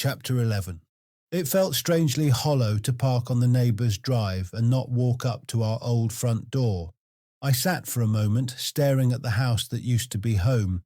Chapter 11. It felt strangely hollow to park on the neighbour's drive and not walk up to our old front door. I sat for a moment, staring at the house that used to be home.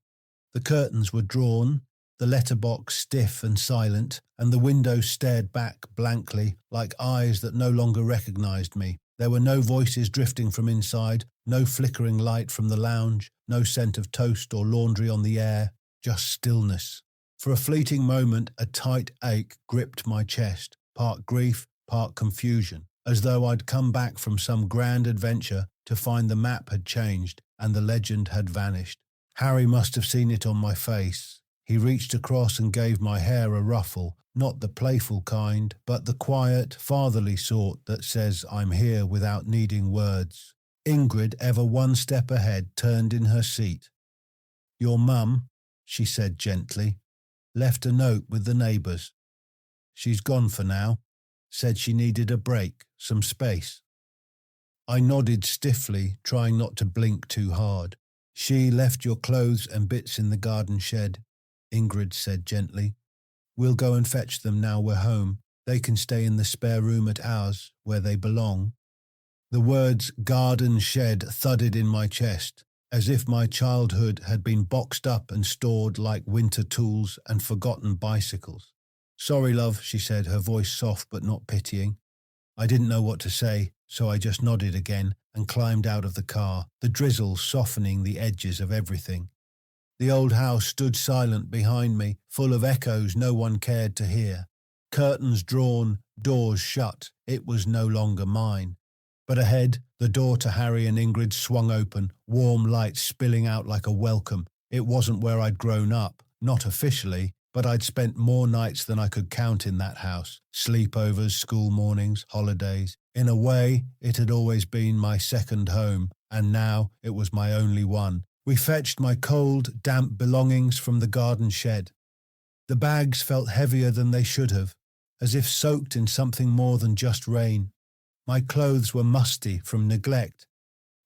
The curtains were drawn, the letterbox stiff and silent, and the windows stared back blankly, like eyes that no longer recognised me. There were no voices drifting from inside, no flickering light from the lounge, no scent of toast or laundry on the air, just stillness. For a fleeting moment, a tight ache gripped my chest, part grief, part confusion, as though I'd come back from some grand adventure to find the map had changed and the legend had vanished. Harry must have seen it on my face. He reached across and gave my hair a ruffle, not the playful kind, but the quiet, fatherly sort that says I'm here without needing words. Ingrid, ever one step ahead, turned in her seat. "Your mum," she said gently, "left a note with the neighbours. She's gone for now. Said she needed a break, some space." I nodded stiffly, trying not to blink too hard. "She left your clothes and bits in the garden shed," Ingrid said gently. "We'll go and fetch them now we're home. They can stay in the spare room at ours, where they belong." The words garden shed thudded in my chest, as if my childhood had been boxed up and stored like winter tools and forgotten bicycles. "Sorry, love," she said, her voice soft but not pitying. I didn't know what to say, so I just nodded again and climbed out of the car, the drizzle softening the edges of everything. The old house stood silent behind me, full of echoes no one cared to hear. Curtains drawn, doors shut, it was no longer mine. But ahead, the door to Harry and Ingrid swung open, warm light spilling out like a welcome. It wasn't where I'd grown up, not officially, but I'd spent more nights than I could count in that house. Sleepovers, school mornings, holidays. In a way, it had always been my second home, and now it was my only one. We fetched my cold, damp belongings from the garden shed. The bags felt heavier than they should have, as if soaked in something more than just rain. My clothes were musty from neglect,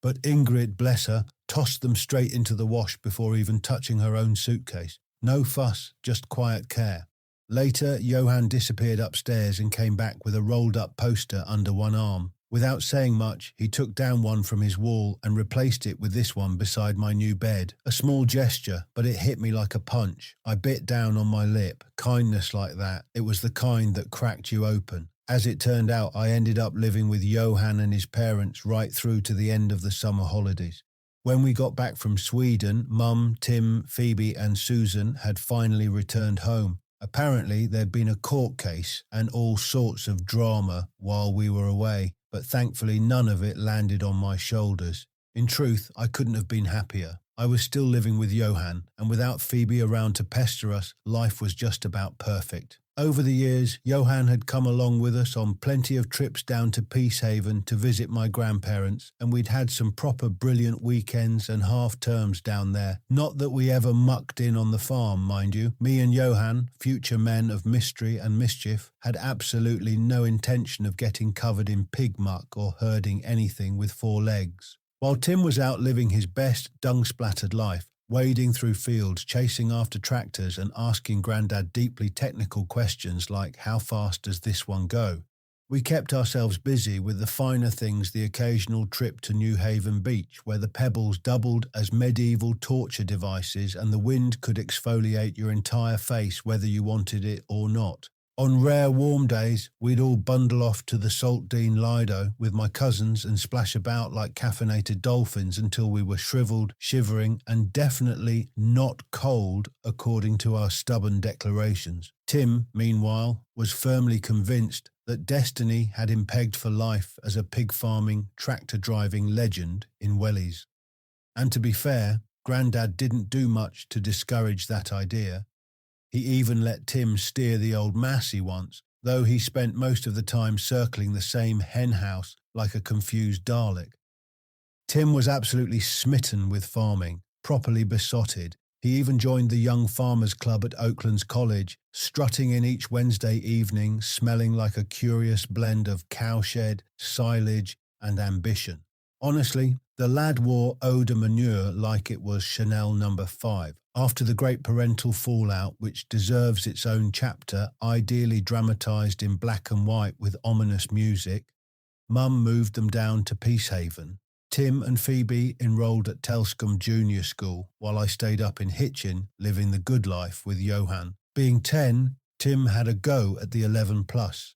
but Ingrid, bless her, tossed them straight into the wash before even touching her own suitcase. No fuss, just quiet care. Later, Johan disappeared upstairs and came back with a rolled-up poster under one arm. Without saying much, he took down one from his wall and replaced it with this one beside my new bed. A small gesture, but it hit me like a punch. I bit down on my lip. Kindness like that, it was the kind that cracked you open. As it turned out, I ended up living with Johan and his parents right through to the end of the summer holidays. When we got back from Sweden, Mum, Tim, Phoebe and Susan had finally returned home. Apparently, there'd been a court case and all sorts of drama while we were away, but thankfully none of it landed on my shoulders. In truth, I couldn't have been happier. I was still living with Johan, and without Phoebe around to pester us, life was just about perfect. Over the years, Johan had come along with us on plenty of trips down to Peacehaven to visit my grandparents, and we'd had some proper brilliant weekends and half-terms down there. Not that we ever mucked in on the farm, mind you. Me and Johan, future men of mystery and mischief, had absolutely no intention of getting covered in pig muck or herding anything with four legs. While Tim was out living his best dung-splattered life, wading through fields, chasing after tractors and asking Grandad deeply technical questions like, how fast does this one go? We kept ourselves busy with the finer things, the occasional trip to New Haven Beach, where the pebbles doubled as medieval torture devices and the wind could exfoliate your entire face whether you wanted it or not. On rare warm days, we'd all bundle off to the Saltdean Lido with my cousins and splash about like caffeinated dolphins until we were shriveled, shivering, and definitely not cold according to our stubborn declarations. Tim, meanwhile, was firmly convinced that destiny had him pegged for life as a pig-farming, tractor-driving legend in Wellies. And to be fair, Grandad didn't do much to discourage that idea. He even let Tim steer the old Massey once, though he spent most of the time circling the same hen house like a confused Dalek. Tim was absolutely smitten with farming, properly besotted. He even joined the Young Farmers Club at Oakland's College, strutting in each Wednesday evening, smelling like a curious blend of cowshed, silage, and ambition. Honestly, the lad wore eau de manure like it was Chanel number 5. After the great parental fallout, which deserves its own chapter, ideally dramatised in black and white with ominous music, Mum moved them down to Peacehaven. Tim and Phoebe enrolled at Telscombe Junior School, while I stayed up in Hitchin, living the good life with Johan. Being 10, Tim had a go at the 11 plus.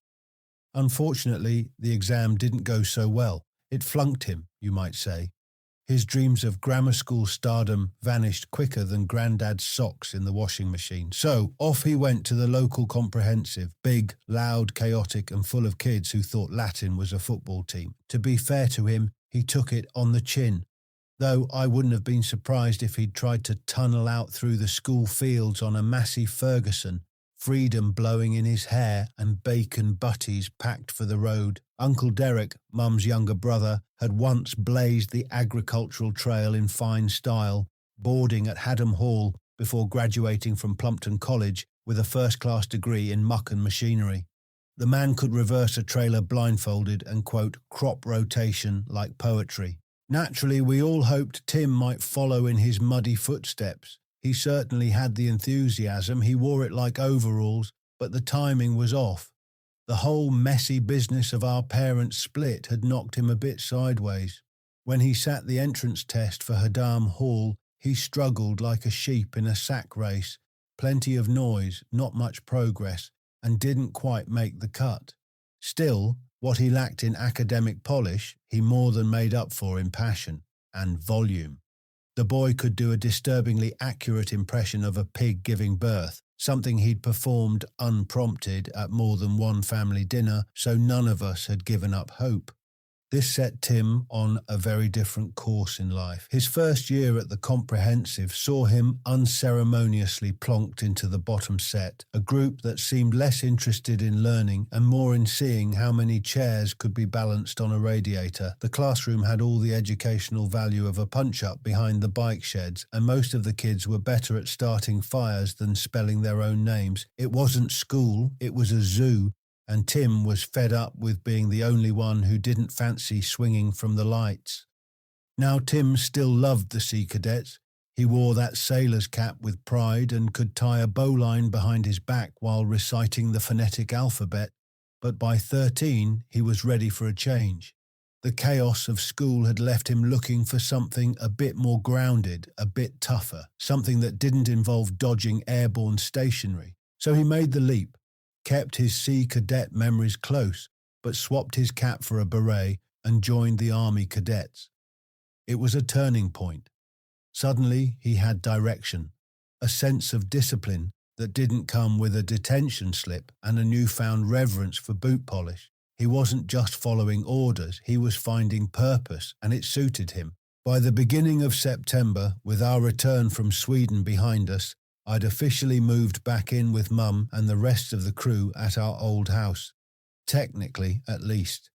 Unfortunately, the exam didn't go so well. It flunked him, you might say. His dreams of grammar school stardom vanished quicker than Grandad's socks in the washing machine. So off he went to the local comprehensive, big, loud, chaotic and full of kids who thought Latin was a football team. To be fair to him, he took it on the chin. Though I wouldn't have been surprised if he'd tried to tunnel out through the school fields on a Massey Ferguson, freedom blowing in his hair and bacon butties packed for the road. Uncle Derek, Mum's younger brother, had once blazed the agricultural trail in fine style, boarding at Haddam Hall before graduating from Plumpton College with a first-class degree in muck and machinery. The man could reverse a trailer blindfolded and quote crop rotation like poetry. Naturally, we all hoped Tim might follow in his muddy footsteps. He certainly had the enthusiasm, he wore it like overalls, but the timing was off. The whole messy business of our parents' split had knocked him a bit sideways. When he sat the entrance test for Haddam Hall, he struggled like a sheep in a sack race. Plenty of noise, not much progress, and didn't quite make the cut. Still, what he lacked in academic polish, he more than made up for in passion and volume. The boy could do a disturbingly accurate impression of a pig giving birth, something he'd performed unprompted at more than one family dinner, so none of us had given up hope. This set Tim on a very different course in life. His first year at the comprehensive saw him unceremoniously plonked into the bottom set, a group that seemed less interested in learning and more in seeing how many chairs could be balanced on a radiator. The classroom had all the educational value of a punch-up behind the bike sheds, and most of the kids were better at starting fires than spelling their own names. It wasn't school, it was a zoo. And Tim was fed up with being the only one who didn't fancy swinging from the lights. Now Tim still loved the Sea Cadets. He wore that sailor's cap with pride and could tie a bowline behind his back while reciting the phonetic alphabet, but by 13 he was ready for a change. The chaos of school had left him looking for something a bit more grounded, a bit tougher, something that didn't involve dodging airborne stationery. So he made the leap. Kept his Sea Cadet memories close, but swapped his cap for a beret and joined the Army Cadets. It was a turning point. Suddenly he had direction, a sense of discipline that didn't come with a detention slip and a newfound reverence for boot polish. He wasn't just following orders, he was finding purpose, and it suited him. By the beginning of September, with our return from Sweden behind us, I'd officially moved back in with Mum and the rest of the crew at our old house. Technically, at least.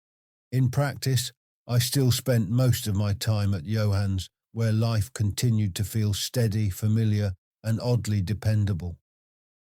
In practice, I still spent most of my time at Johan's, where life continued to feel steady, familiar, and oddly dependable.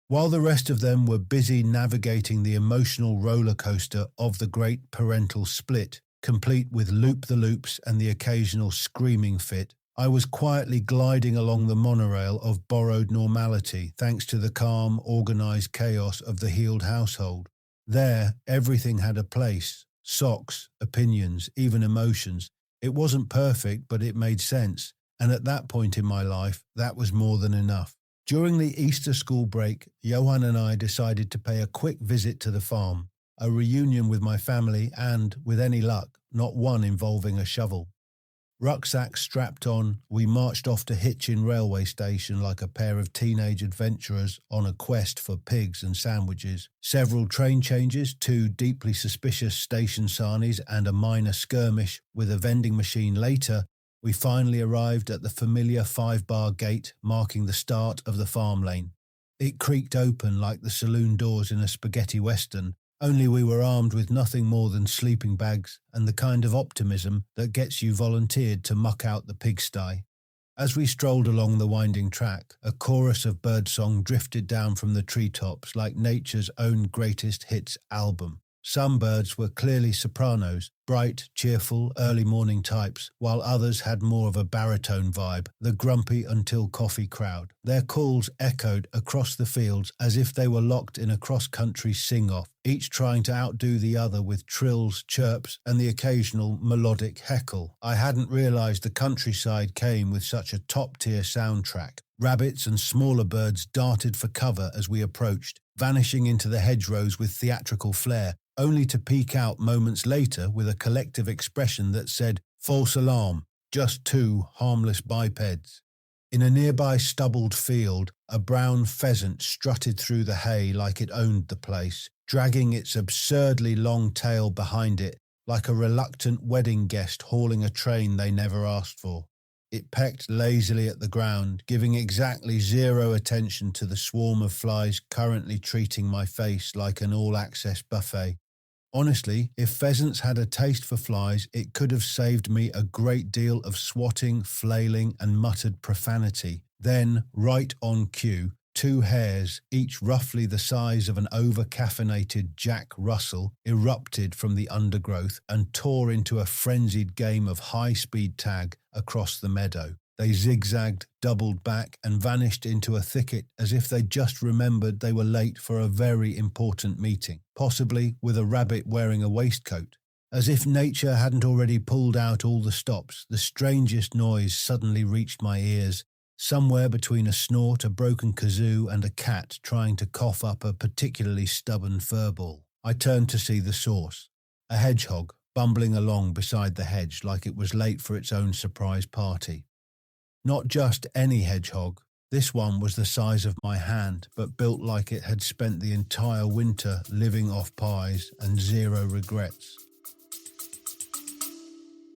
While the rest of them were busy navigating the emotional roller coaster of the great parental split, complete with loop-the-loops and the occasional screaming fit, I was quietly gliding along the monorail of borrowed normality thanks to the calm, organised chaos of the Healed household. There, everything had a place. Socks, opinions, even emotions. It wasn't perfect, but it made sense. And at that point in my life, that was more than enough. During the Easter school break, Johan and I decided to pay a quick visit to the farm, a reunion with my family and, with any luck, not one involving a shovel. Rucksacks strapped on, we marched off to Hitchin railway station like a pair of teenage adventurers on a quest for pigs and sandwiches. Several train changes, 2 deeply suspicious station sarnies and a minor skirmish with a vending machine later, we finally arrived at the familiar 5-bar gate marking the start of the farm lane. It creaked open like the saloon doors in a spaghetti western, only we were armed with nothing more than sleeping bags and the kind of optimism that gets you volunteered to muck out the pigsty. As we strolled along the winding track, a chorus of birdsong drifted down from the treetops like nature's own greatest hits album. Some birds were clearly sopranos, bright, cheerful, early morning types, while others had more of a baritone vibe, the grumpy until coffee crowd. Their calls echoed across the fields as if they were locked in a cross-country sing-off, each trying to outdo the other with trills, chirps, and the occasional melodic heckle. I hadn't realized the countryside came with such a top-tier soundtrack. Rabbits and smaller birds darted for cover as we approached, vanishing into the hedgerows with theatrical flair, only to peek out moments later with a collective expression that said, "False alarm, just two harmless bipeds." In a nearby stubbled field, a brown pheasant strutted through the hay like it owned the place, dragging its absurdly long tail behind it like a reluctant wedding guest hauling a train they never asked for. It pecked lazily at the ground, giving exactly zero attention to the swarm of flies currently treating my face like an all-access buffet. Honestly, if pheasants had a taste for flies, it could have saved me a great deal of swatting, flailing, and muttered profanity. Then, right on cue, two hares, each roughly the size of an over-caffeinated Jack Russell, erupted from the undergrowth and tore into a frenzied game of high-speed tag across the meadow. They zigzagged, doubled back, and vanished into a thicket as if they just remembered they were late for a very important meeting, possibly with a rabbit wearing a waistcoat. As if nature hadn't already pulled out all the stops, the strangest noise suddenly reached my ears, somewhere between a snort, a broken kazoo, and a cat trying to cough up a particularly stubborn furball. I turned to see the source. A hedgehog, bumbling along beside the hedge like it was late for its own surprise party. Not just any hedgehog. This one was the size of my hand, but built like it had spent the entire winter living off pies and zero regrets.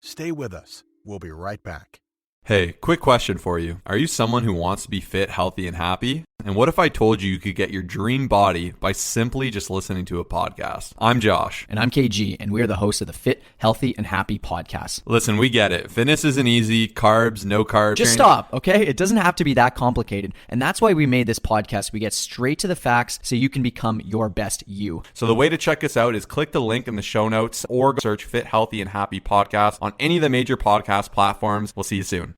Stay with us. We'll be right back. Hey, quick question for you. Are you someone who wants to be fit, healthy, and happy? And what if I told you you could get your dream body by simply just listening to a podcast? I'm Josh. And I'm KG, and we're the hosts of the Fit, Healthy, and Happy podcast. Listen, we get it. Fitness isn't easy. Carbs, no carbs. Just stop, okay? It doesn't have to be that complicated. And that's why we made this podcast. We get straight to the facts so you can become your best you. So the way to check us out is click the link in the show notes or search Fit, Healthy, and Happy podcast on any of the major podcast platforms. We'll see you soon.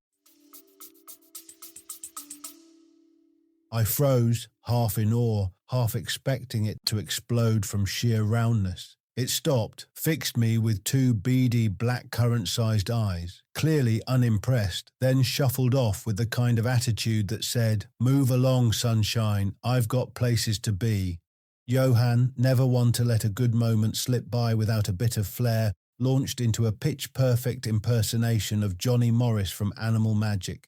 I froze, half in awe, half expecting it to explode from sheer roundness. It stopped, fixed me with two beady blackcurrant-sized eyes, clearly unimpressed, then shuffled off with the kind of attitude that said, "Move along, sunshine, I've got places to be." Johan, never one to let a good moment slip by without a bit of flair, launched into a pitch-perfect impersonation of Johnny Morris from Animal Magic.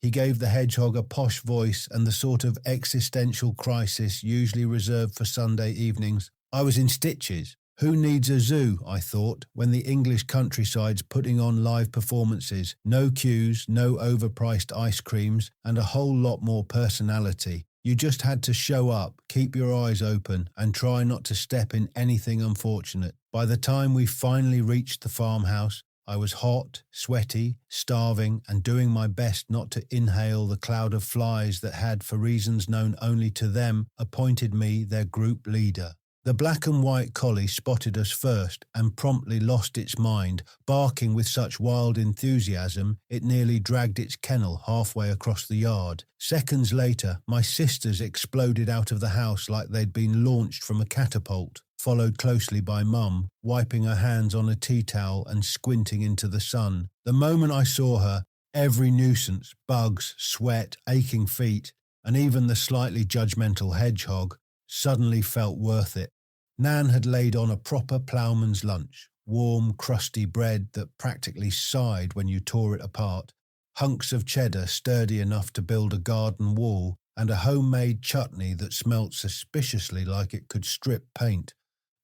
He gave the hedgehog a posh voice and the sort of existential crisis usually reserved for Sunday evenings. I was in stitches. Who needs a zoo, I thought, when the English countryside's putting on live performances, no queues, no overpriced ice creams, and a whole lot more personality. You just had to show up, keep your eyes open, and try not to step in anything unfortunate. By the time we finally reached the farmhouse, I was hot, sweaty, starving, and doing my best not to inhale the cloud of flies that had, for reasons known only to them, appointed me their group leader. The black and white collie spotted us first and promptly lost its mind, barking with such wild enthusiasm it nearly dragged its kennel halfway across the yard. Seconds later, my sisters exploded out of the house like they'd been launched from a catapult, followed closely by Mum, wiping her hands on a tea towel and squinting into the sun. The moment I saw her, every nuisance, bugs, sweat, aching feet, and even the slightly judgmental hedgehog, suddenly felt worth it. Nan had laid on a proper ploughman's lunch, warm, crusty bread that practically sighed when you tore it apart, hunks of cheddar sturdy enough to build a garden wall, and a homemade chutney that smelt suspiciously like it could strip paint,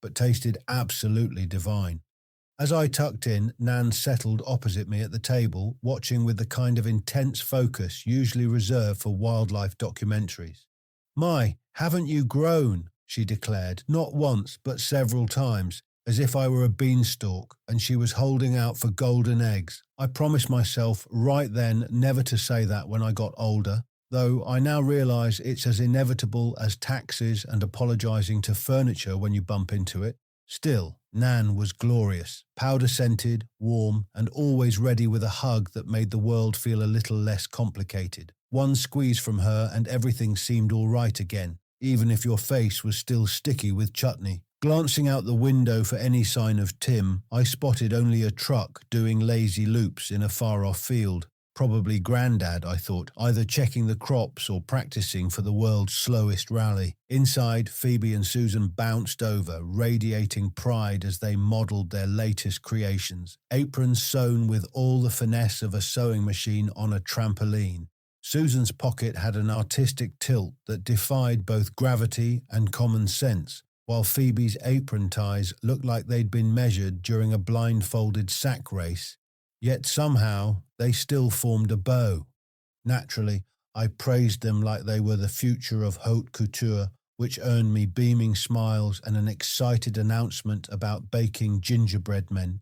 but tasted absolutely divine. As I tucked in, Nan settled opposite me at the table, watching with the kind of intense focus usually reserved for wildlife documentaries. "My, haven't you grown?" she declared, not once but several times, as if I were a beanstalk and she was holding out for golden eggs. I promised myself right then never to say that when I got older, though I now realise it's as inevitable as taxes and apologising to furniture when you bump into it. Still, Nan was glorious, powder-scented, warm, and always ready with a hug that made the world feel a little less complicated. One squeeze from her and everything seemed all right again, even if your face was still sticky with chutney. Glancing out the window for any sign of Tim, I spotted only a truck doing lazy loops in a far-off field. Probably Grandad, I thought, either checking the crops or practicing for the world's slowest rally. Inside, Phoebe and Susan bounced over, radiating pride as they modelled their latest creations, aprons sewn with all the finesse of a sewing machine on a trampoline. Susan's pocket had an artistic tilt that defied both gravity and common sense, while Phoebe's apron ties looked like they'd been measured during a blindfolded sack race. Yet somehow they still formed a bow. Naturally, I praised them like they were the future of haute couture, which earned me beaming smiles and an excited announcement about baking gingerbread men.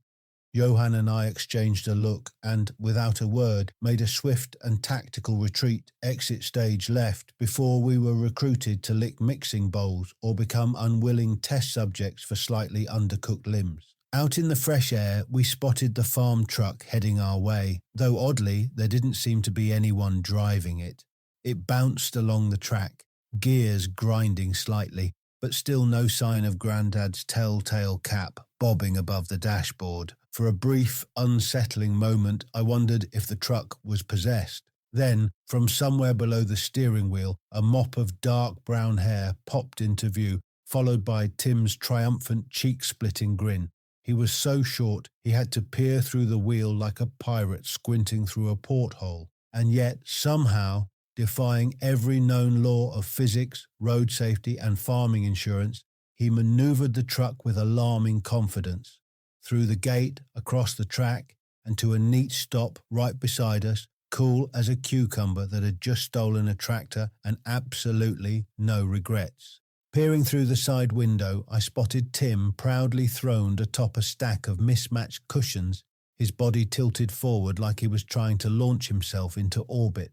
Johan and I exchanged a look and, without a word, made a swift and tactical retreat, exit stage left, before we were recruited to lick mixing bowls or become unwilling test subjects for slightly undercooked limbs. Out in the fresh air, we spotted the farm truck heading our way, though oddly, there didn't seem to be anyone driving it. It bounced along the track, gears grinding slightly, but still no sign of Grandad's telltale cap bobbing above the dashboard. For a brief, unsettling moment, I wondered if the truck was possessed. Then, from somewhere below the steering wheel, a mop of dark brown hair popped into view, followed by Tim's triumphant cheek-splitting grin. He was so short he had to peer through the wheel like a pirate squinting through a porthole, and yet, somehow, defying every known law of physics, road safety and farming insurance, he manoeuvred the truck with alarming confidence. Through the gate, across the track, and to a neat stop right beside us, cool as a cucumber that had just stolen a tractor and absolutely no regrets. Peering through the side window, I spotted Tim proudly throned atop a stack of mismatched cushions, his body tilted forward like he was trying to launch himself into orbit.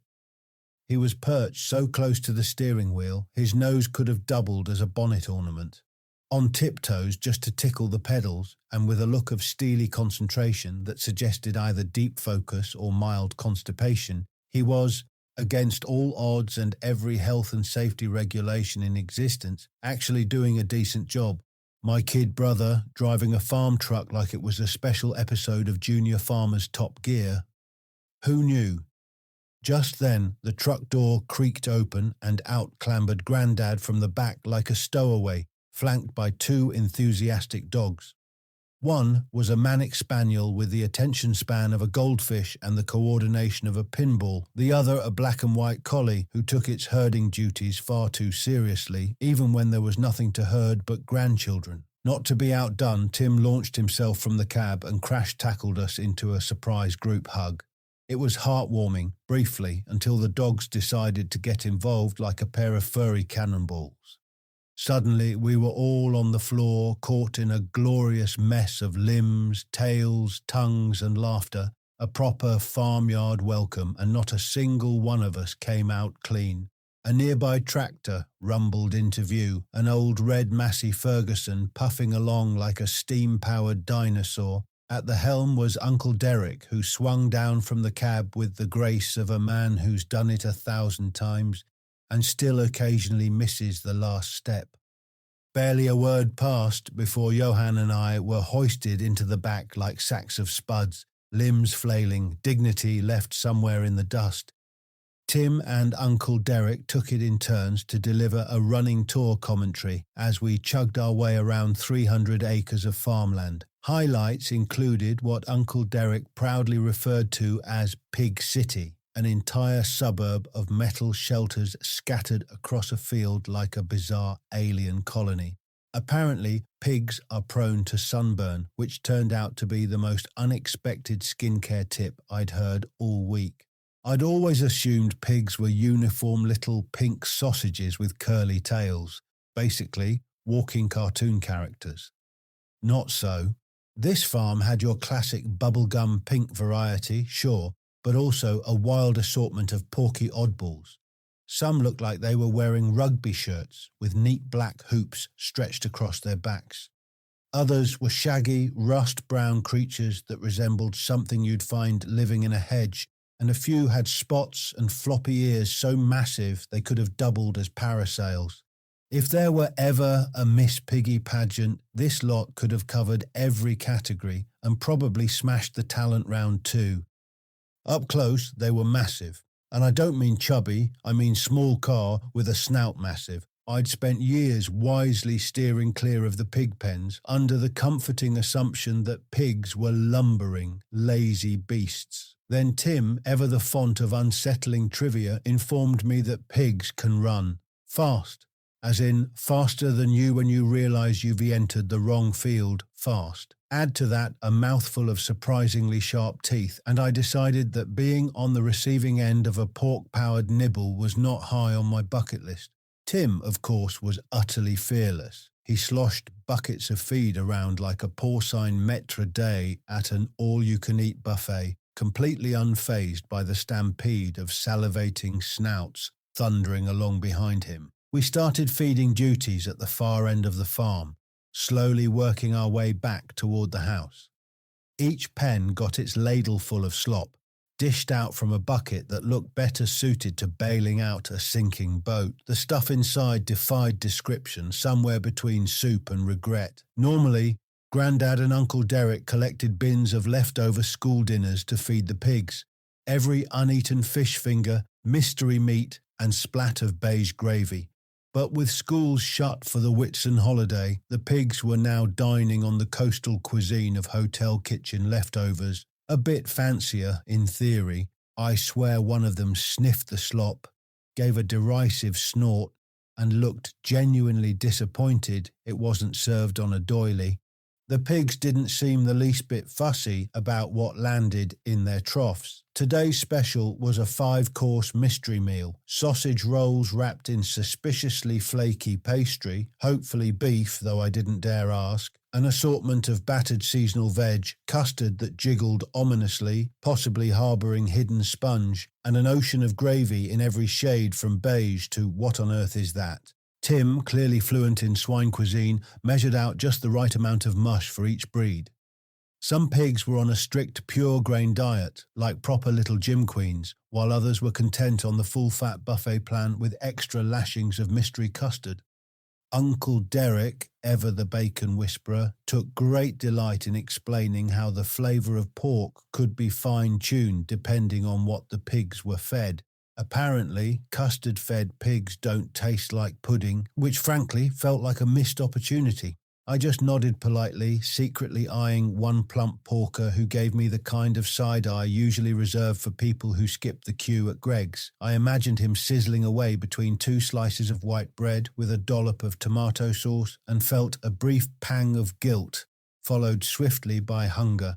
He was perched so close to the steering wheel, his nose could have doubled as a bonnet ornament. On tiptoes just to tickle the pedals, and with a look of steely concentration that suggested either deep focus or mild constipation, he was, against all odds and every health and safety regulation in existence, actually doing a decent job. My kid brother driving a farm truck like it was a special episode of Junior Farmer's Top Gear. Who knew? Just then, the truck door creaked open and out clambered Grandad from the back like a stowaway, flanked by two enthusiastic dogs. One was a manic spaniel with the attention span of a goldfish and the coordination of a pinball. The other a black and white collie who took its herding duties far too seriously, even when there was nothing to herd but grandchildren. Not to be outdone, Tim launched himself from the cab and crash-tackled us into a surprise group hug. It was heartwarming, briefly, until the dogs decided to get involved like a pair of furry cannonballs. Suddenly, we were all on the floor, caught in a glorious mess of limbs, tails, tongues and laughter, a proper farmyard welcome, and not a single one of us came out clean. A nearby tractor rumbled into view, an old red Massey Ferguson puffing along like a steam-powered dinosaur. At the helm was Uncle Derek, who swung down from the cab with the grace of a man who's done it 1,000 times, and still occasionally misses the last step. Barely a word passed before Johan and I were hoisted into the back like sacks of spuds, limbs flailing, dignity left somewhere in the dust. Tim and Uncle Derek took it in turns to deliver a running tour commentary as we chugged our way around 300 acres of farmland. Highlights included what Uncle Derek proudly referred to as Pig City, an entire suburb of metal shelters scattered across a field like a bizarre alien colony. Apparently, pigs are prone to sunburn, which turned out to be the most unexpected skincare tip I'd heard all week. I'd always assumed pigs were uniform little pink sausages with curly tails, basically walking cartoon characters. Not so. This farm had your classic bubblegum pink variety, sure, but also a wild assortment of porky oddballs. Some looked like they were wearing rugby shirts with neat black hoops stretched across their backs. Others were shaggy, rust-brown creatures that resembled something you'd find living in a hedge, and a few had spots and floppy ears so massive they could have doubled as parasails. If there were ever a Miss Piggy pageant, this lot could have covered every category and probably smashed the talent round too. Up close, they were massive. And I don't mean chubby, I mean small car with a snout massive. I'd spent years wisely steering clear of the pig pens under the comforting assumption that pigs were lumbering, lazy beasts. Then Tim, ever the font of unsettling trivia, informed me that pigs can run. Fast. As in, faster than you when you realise you've entered the wrong field, fast. Add to that a mouthful of surprisingly sharp teeth, and I decided that being on the receiving end of a pork-powered nibble was not high on my bucket list. Tim, of course, was utterly fearless. He sloshed buckets of feed around like a porcine maître d' at an all-you-can-eat buffet, completely unfazed by the stampede of salivating snouts thundering along behind him. We started feeding duties at the far end of the farm, slowly working our way back toward the house. Each pen got its ladleful of slop, dished out from a bucket that looked better suited to bailing out a sinking boat. The stuff inside defied description, somewhere between soup and regret. Normally, Grandad and Uncle Derek collected bins of leftover school dinners to feed the pigs. Every uneaten fish finger, mystery meat, and splat of beige gravy. But with schools shut for the Whitsun holiday, the pigs were now dining on the coastal cuisine of hotel kitchen leftovers, a bit fancier in theory. I swear one of them sniffed the slop, gave a derisive snort, and looked genuinely disappointed it wasn't served on a doily. The pigs didn't seem the least bit fussy about what landed in their troughs. Today's special was a 5-course mystery meal, sausage rolls wrapped in suspiciously flaky pastry, hopefully beef, though I didn't dare ask, an assortment of battered seasonal veg, custard that jiggled ominously, possibly harbouring hidden sponge, and an ocean of gravy in every shade from beige to what on earth is that? Tim, clearly fluent in swine cuisine, measured out just the right amount of mush for each breed. Some pigs were on a strict pure-grain diet, like proper little gym queens, while others were content on the full-fat buffet plan with extra lashings of mystery custard. Uncle Derek, ever the bacon whisperer, took great delight in explaining how the flavour of pork could be fine-tuned depending on what the pigs were fed. Apparently, custard-fed pigs don't taste like pudding, which frankly felt like a missed opportunity. I just nodded politely, secretly eyeing one plump porker who gave me the kind of side-eye usually reserved for people who skip the queue at Greg's. I imagined him sizzling away between 2 slices of white bread with a dollop of tomato sauce and felt a brief pang of guilt, followed swiftly by hunger.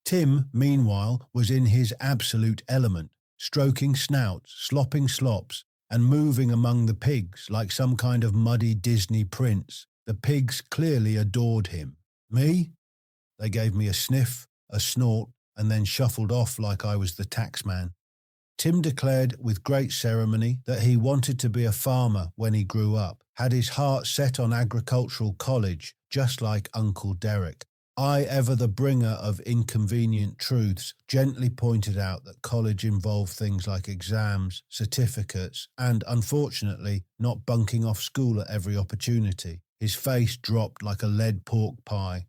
Tim, meanwhile, was in his absolute element, stroking snouts, slopping slops, and moving among the pigs like some kind of muddy Disney prince. The pigs clearly adored him. Me? They gave me a sniff, a snort, and then shuffled off like I was the taxman. Tim declared with great ceremony that he wanted to be a farmer when he grew up, had his heart set on agricultural college, just like Uncle Derek. I, ever the bringer of inconvenient truths, gently pointed out that college involved things like exams, certificates, and, unfortunately, not bunking off school at every opportunity. His face dropped like a lead pork pie.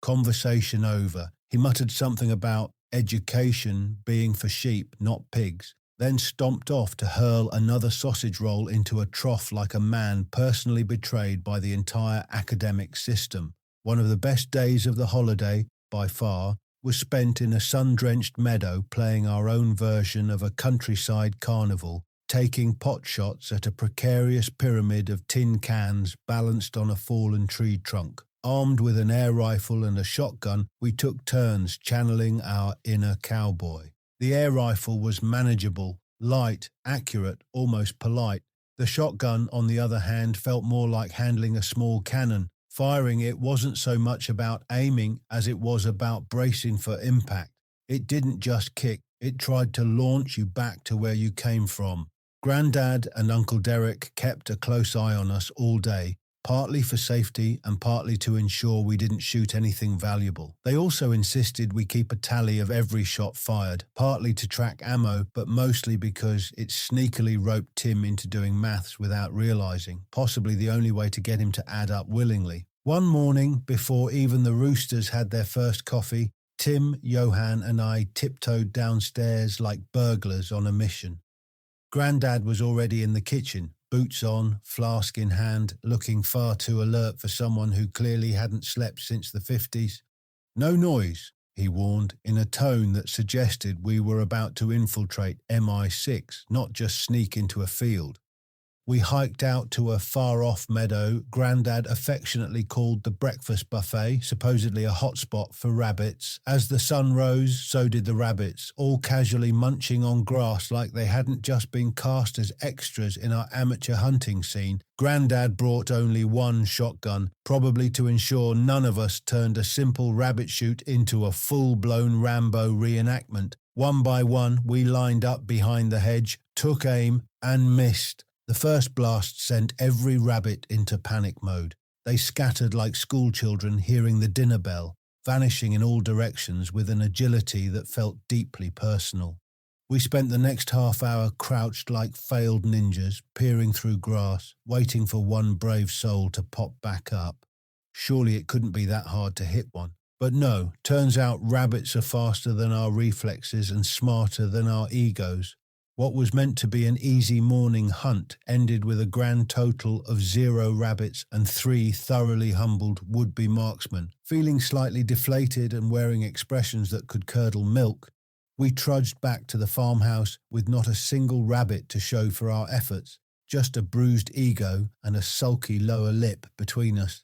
Conversation over. He muttered something about education being for sheep, not pigs, then stomped off to hurl another sausage roll into a trough like a man personally betrayed by the entire academic system. One of the best days of the holiday, by far, was spent in a sun-drenched meadow playing our own version of a countryside carnival, taking pot shots at a precarious pyramid of tin cans balanced on a fallen tree trunk. Armed with an air rifle and a shotgun, we took turns channeling our inner cowboy. The air rifle was manageable, light, accurate, almost polite. The shotgun, on the other hand, felt more like handling a small cannon. Firing it wasn't so much about aiming as it was about bracing for impact. It didn't just kick, it tried to launch you back to where you came from. Grandad and Uncle Derek kept a close eye on us all day, partly for safety and partly to ensure we didn't shoot anything valuable. They also insisted we keep a tally of every shot fired, partly to track ammo, but mostly because it sneakily roped Tim into doing maths without realizing, possibly the only way to get him to add up willingly. One morning, before even the roosters had their first coffee, Tim, Johan and I tiptoed downstairs like burglars on a mission. Grandad was already in the kitchen, boots on, flask in hand, looking far too alert for someone who clearly hadn't slept since the 50s. "No noise," he warned, in a tone that suggested we were about to infiltrate MI6, not just sneak into a field. We hiked out to a far-off meadow Grandad affectionately called the breakfast buffet, supposedly a hotspot for rabbits. As the sun rose, so did the rabbits, all casually munching on grass like they hadn't just been cast as extras in our amateur hunting scene. Grandad brought only one shotgun, probably to ensure none of us turned a simple rabbit shoot into a full-blown Rambo reenactment. One by one, we lined up behind the hedge, took aim, and missed. The first blast sent every rabbit into panic mode. They scattered like schoolchildren hearing the dinner bell, vanishing in all directions with an agility that felt deeply personal. We spent the next half hour crouched like failed ninjas, peering through grass, waiting for one brave soul to pop back up. Surely it couldn't be that hard to hit one. But no, turns out rabbits are faster than our reflexes and smarter than our egos. What was meant to be an easy morning hunt ended with a grand total of 0 rabbits and 3 thoroughly humbled would-be marksmen. Feeling slightly deflated and wearing expressions that could curdle milk, we trudged back to the farmhouse with not a single rabbit to show for our efforts, just a bruised ego and a sulky lower lip between us.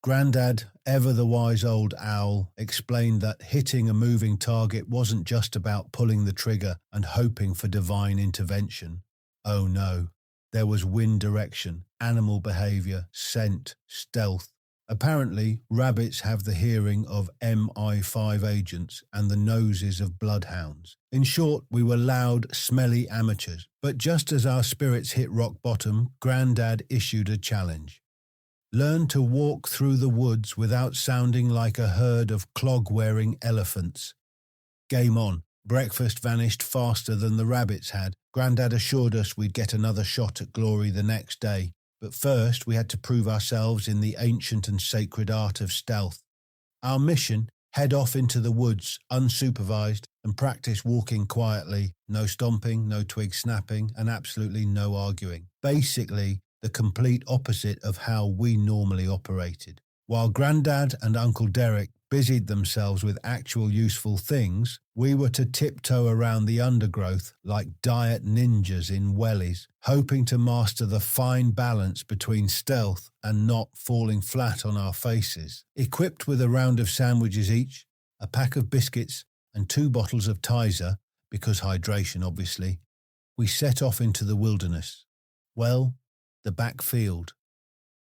Grandad, ever the wise old owl, explained that hitting a moving target wasn't just about pulling the trigger and hoping for divine intervention. Oh no, there was wind direction, animal behavior, scent, stealth. Apparently, rabbits have the hearing of MI5 agents and the noses of bloodhounds. In short, we were loud, smelly amateurs. But just as our spirits hit rock bottom, Grandad issued a challenge. Learn to walk through the woods without sounding like a herd of clog-wearing elephants. Game on. Breakfast vanished faster than the rabbits had. Grandad assured us we'd get another shot at glory the next day. But first we had to prove ourselves in the ancient and sacred art of stealth. Our mission, head off into the woods, unsupervised, and practice walking quietly. No stomping, no twig snapping, and absolutely no arguing. Basically, the complete opposite of how we normally operated. While Grandad and Uncle Derek busied themselves with actual useful things, we were to tiptoe around the undergrowth like diet ninjas in wellies, hoping to master the fine balance between stealth and not falling flat on our faces. Equipped with a round of sandwiches each, a pack of biscuits and 2 bottles of Tizer, because hydration obviously, we set off into the wilderness. Well, the back field.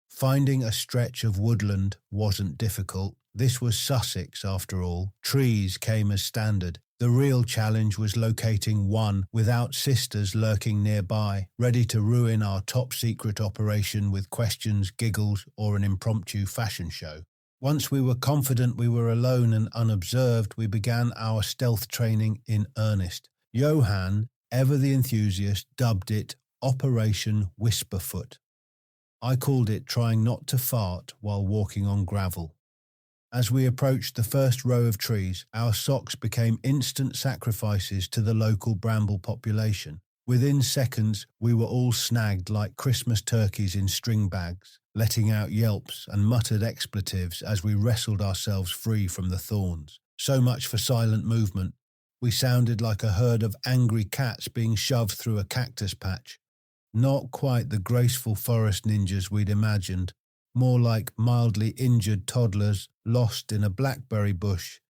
Finding a stretch of woodland wasn't difficult. This was Sussex, after all. Trees came as standard. The real challenge was locating one without sisters lurking nearby, ready to ruin our top-secret operation with questions, giggles, or an impromptu fashion show. Once we were confident we were alone and unobserved, we began our stealth training in earnest. Johan, ever the enthusiast, dubbed it Operation Whisperfoot. I called it trying not to fart while walking on gravel. As we approached the first row of trees, our socks became instant sacrifices to the local bramble population. Within seconds, we were all snagged like Christmas turkeys in string bags, letting out yelps and muttered expletives as we wrestled ourselves free from the thorns. So much for silent movement. We sounded like a herd of angry cats being shoved through a cactus patch. Not quite the graceful forest ninjas we'd imagined, more like mildly injured toddlers lost in a blackberry bush.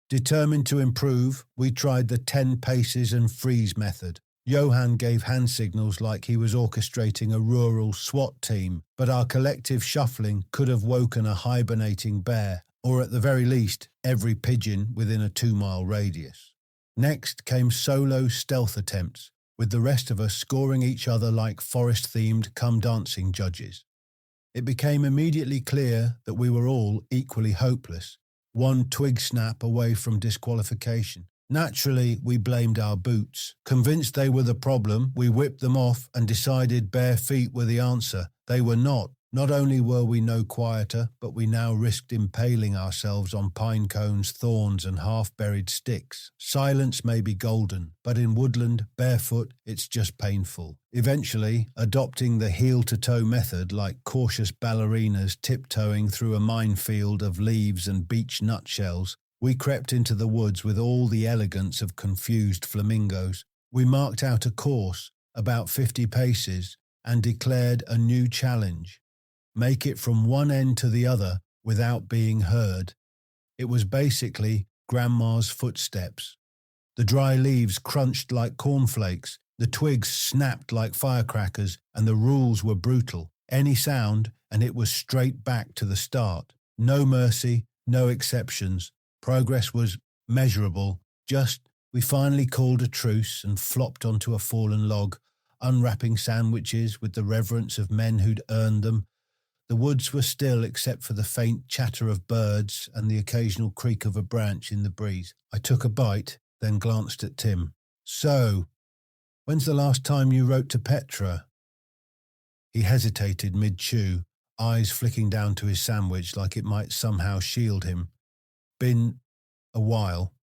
Determined to improve, we tried the 10 paces and freeze method. Johan gave hand signals like he was orchestrating a rural SWAT team, but our collective shuffling could have woken a hibernating bear, or at the very least, every pigeon within a 2-mile radius. Next came solo stealth attempts, with the rest of us scoring each other like forest-themed come-dancing judges. It became immediately clear that we were all equally hopeless, one twig snap away from disqualification. Naturally, we blamed our boots. Convinced they were the problem, we whipped them off and decided bare feet were the answer. They were not. Not only were we no quieter, but we now risked impaling ourselves on pine cones, thorns, and half-buried sticks. Silence may be golden, but in woodland, barefoot, it's just painful. Eventually, adopting the heel-to-toe method like cautious ballerinas tiptoeing through a minefield of leaves and beech nutshells, we crept into the woods with all the elegance of confused flamingos. We marked out a course, about 50 paces, and declared a new challenge. Make it from one end to the other without being heard. It was basically Grandma's footsteps. The dry leaves crunched like cornflakes, the twigs snapped like firecrackers, and the rules were brutal. Any sound, and it was straight back to the start. No mercy, no exceptions. Progress was measurable. We finally called a truce and flopped onto a fallen log, unwrapping sandwiches with the reverence of men who'd earned them. The woods were still except for the faint chatter of birds and the occasional creak of a branch in the breeze. I took a bite, then glanced at Tim. "So, when's the last time you wrote to Petra?" He hesitated mid-chew, eyes flicking down to his sandwich like it might somehow shield him. "Been a while."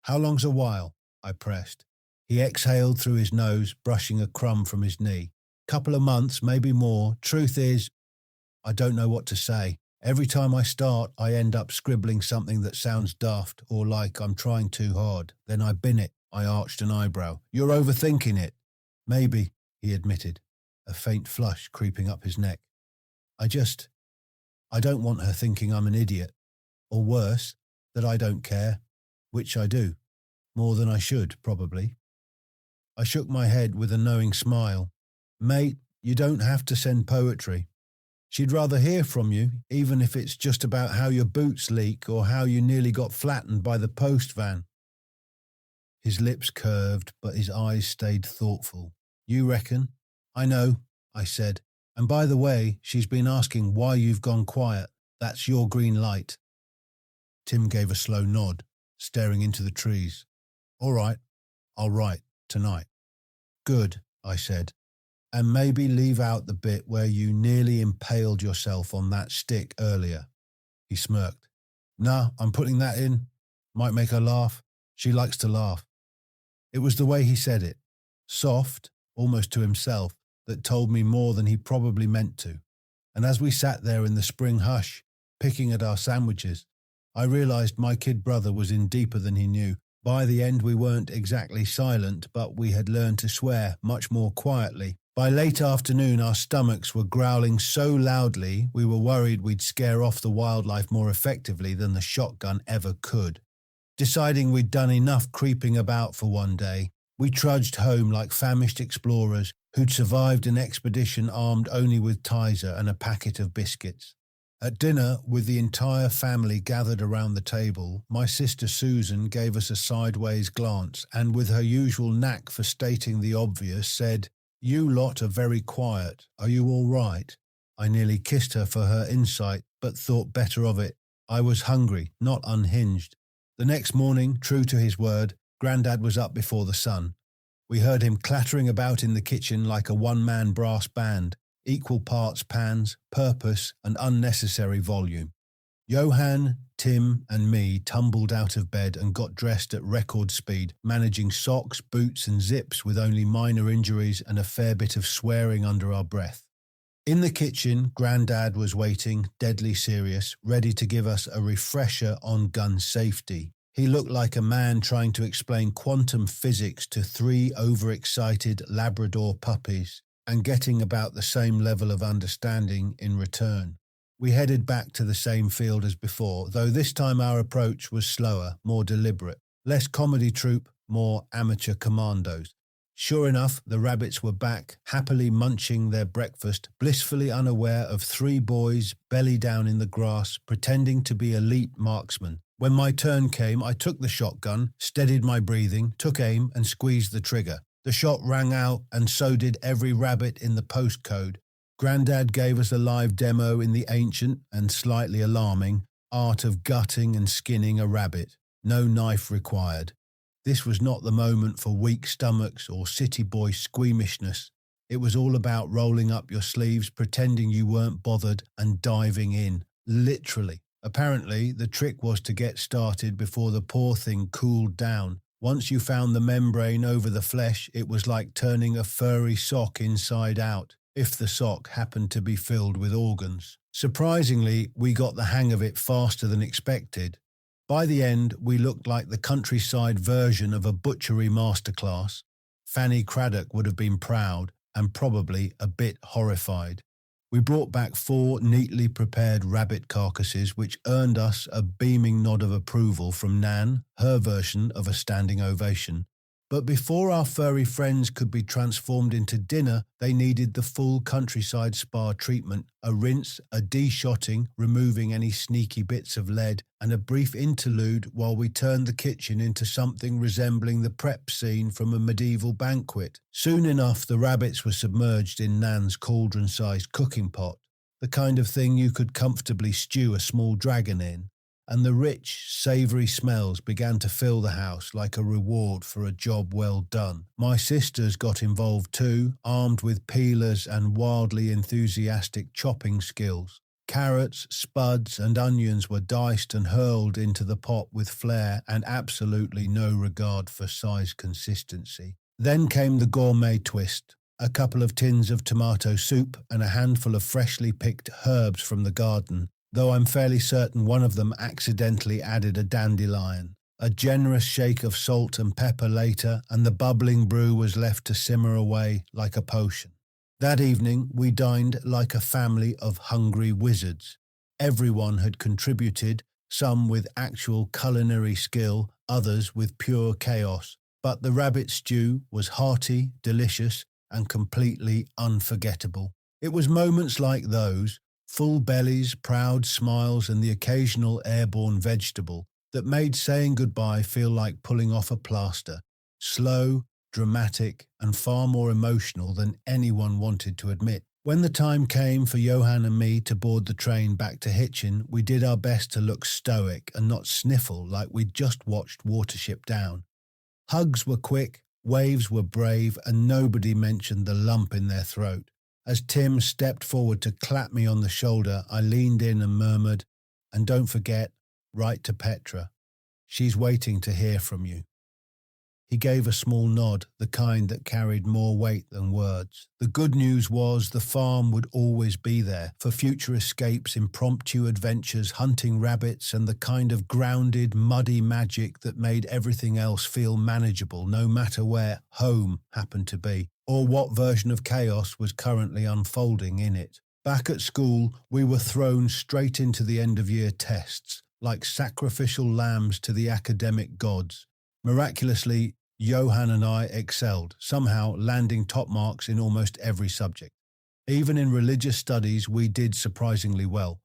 "How long's a while?" I pressed. He exhaled through his nose, brushing a crumb from his knee. "Couple of months, maybe more. Truth is, I don't know what to say. Every time I start, I end up scribbling something that sounds daft or like I'm trying too hard. Then I bin it." I arched an eyebrow. "You're overthinking it." "Maybe," he admitted, a faint flush creeping up his neck. I don't want her thinking I'm an idiot. Or worse, that I don't care. Which I do. More than I should, probably. I shook my head with a knowing smile. "Mate, you don't have to send poetry. She'd rather hear from you, even if it's just about how your boots leak or how you nearly got flattened by the post van." His lips curved, but his eyes stayed thoughtful. "You reckon?" "I know," I said. "And by the way, she's been asking why you've gone quiet. That's your green light." Tim gave a slow nod, staring into the trees. "All right, I'll write tonight." "Good," I said. "And maybe leave out the bit where you nearly impaled yourself on that stick earlier." He smirked. "Nah, I'm putting that in. Might make her laugh. She likes to laugh." It was the way he said it, soft, almost to himself, that told me more than he probably meant to. And as we sat there in the spring hush, picking at our sandwiches, I realized my kid brother was in deeper than he knew. By the end, we weren't exactly silent, but we had learned to swear much more quietly. By late afternoon, our stomachs were growling so loudly we were worried we'd scare off the wildlife more effectively than the shotgun ever could. Deciding we'd done enough creeping about for one day, we trudged home like famished explorers who'd survived an expedition armed only with Tizer and a packet of biscuits. At dinner, with the entire family gathered around the table, my sister Susan gave us a sideways glance and, with her usual knack for stating the obvious, said, "You lot are very quiet. Are you all right?" I nearly kissed her for her insight, but thought better of it. I was hungry, not unhinged. The next morning, true to his word, Grandad was up before the sun. We heard him clattering about in the kitchen like a one-man brass band, equal parts pans, purpose, and unnecessary volume. Johan, Tim, and me tumbled out of bed and got dressed at record speed, managing socks, boots, and zips with only minor injuries and a fair bit of swearing under our breath. In the kitchen, Grandad was waiting, deadly serious, ready to give us a refresher on gun safety. He looked like a man trying to explain quantum physics to 3 overexcited Labrador puppies, and getting about the same level of understanding in return. We headed back to the same field as before, though this time our approach was slower, more deliberate. Less comedy troupe, more amateur commandos. Sure enough, the rabbits were back, happily munching their breakfast, blissfully unaware of 3 boys belly down in the grass, pretending to be elite marksmen. When my turn came, I took the shotgun, steadied my breathing, took aim, and squeezed the trigger. The shot rang out, and so did every rabbit in the postcode. Grandad gave us a live demo in the ancient and slightly alarming art of gutting and skinning a rabbit. No knife required. This was not the moment for weak stomachs or city boy squeamishness. It was all about rolling up your sleeves, pretending you weren't bothered, and diving in. Literally. Apparently, the trick was to get started before the poor thing cooled down. Once you found the membrane over the flesh, it was like turning a furry sock inside out, if the sock happened to be filled with organs. Surprisingly, we got the hang of it faster than expected. By the end, we looked like the countryside version of a butchery masterclass. Fanny Craddock would have been proud and probably a bit horrified. We brought back 4 neatly prepared rabbit carcasses, which earned us a beaming nod of approval from Nan, her version of a standing ovation. But before our furry friends could be transformed into dinner, they needed the full countryside spa treatment, a rinse, a de-shotting, removing any sneaky bits of lead, and a brief interlude while we turned the kitchen into something resembling the prep scene from a medieval banquet. Soon enough, the rabbits were submerged in Nan's cauldron-sized cooking pot, the kind of thing you could comfortably stew a small dragon in. And the rich, savoury smells began to fill the house like a reward for a job well done. My sisters got involved too, armed with peelers and wildly enthusiastic chopping skills. Carrots, spuds and onions were diced and hurled into the pot with flair and absolutely no regard for size consistency. Then came the gourmet twist. A couple of tins of tomato soup and a handful of freshly picked herbs from the garden, though I'm fairly certain one of them accidentally added a dandelion. A generous shake of salt and pepper later, and the bubbling brew was left to simmer away like a potion. That evening, we dined like a family of hungry wizards. Everyone had contributed, some with actual culinary skill, others with pure chaos. But the rabbit stew was hearty, delicious, and completely unforgettable. It was moments like those, full bellies, proud smiles, and the occasional airborne vegetable, that made saying goodbye feel like pulling off a plaster. Slow, dramatic, and far more emotional than anyone wanted to admit. When the time came for Johan and me to board the train back to Hitchin, we did our best to look stoic and not sniffle like we'd just watched Watership Down. Hugs were quick, waves were brave, and nobody mentioned the lump in their throat. As Tim stepped forward to clap me on the shoulder, I leaned in and murmured, "And don't forget, write to Petra. She's waiting to hear from you." He gave a small nod, the kind that carried more weight than words. The good news was the farm would always be there for future escapes, impromptu adventures, hunting rabbits, and the kind of grounded, muddy magic that made everything else feel manageable, no matter where home happened to be, or what version of chaos was currently unfolding in it. Back at school, we were thrown straight into the end-of-year tests, like sacrificial lambs to the academic gods. Miraculously, Johan and I excelled, somehow landing top marks in almost every subject. Even in religious studies, we did surprisingly well,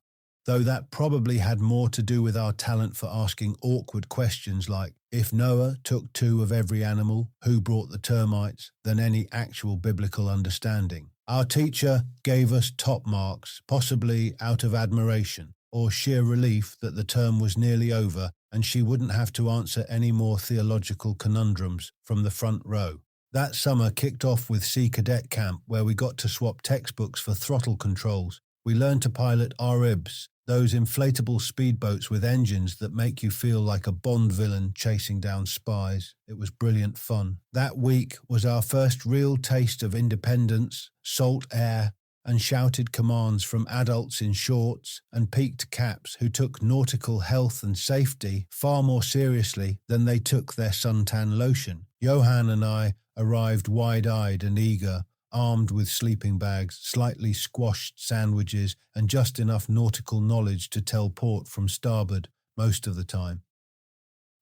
though that probably had more to do with our talent for asking awkward questions like, if Noah took 2 of every animal, who brought the termites, than any actual biblical understanding. Our teacher gave us top marks, possibly out of admiration, or sheer relief that the term was nearly over and she wouldn't have to answer any more theological conundrums from the front row. That summer kicked off with Sea Cadet Camp, where we got to swap textbooks for throttle controls. We learned to pilot RIBs, those inflatable speedboats with engines that make you feel like a Bond villain chasing down spies. It was brilliant fun. That week was our first real taste of independence, salt air, and shouted commands from adults in shorts and peaked caps who took nautical health and safety far more seriously than they took their suntan lotion. Johan and I arrived wide-eyed and eager, armed with sleeping bags, slightly squashed sandwiches, and just enough nautical knowledge to tell port from starboard most of the time.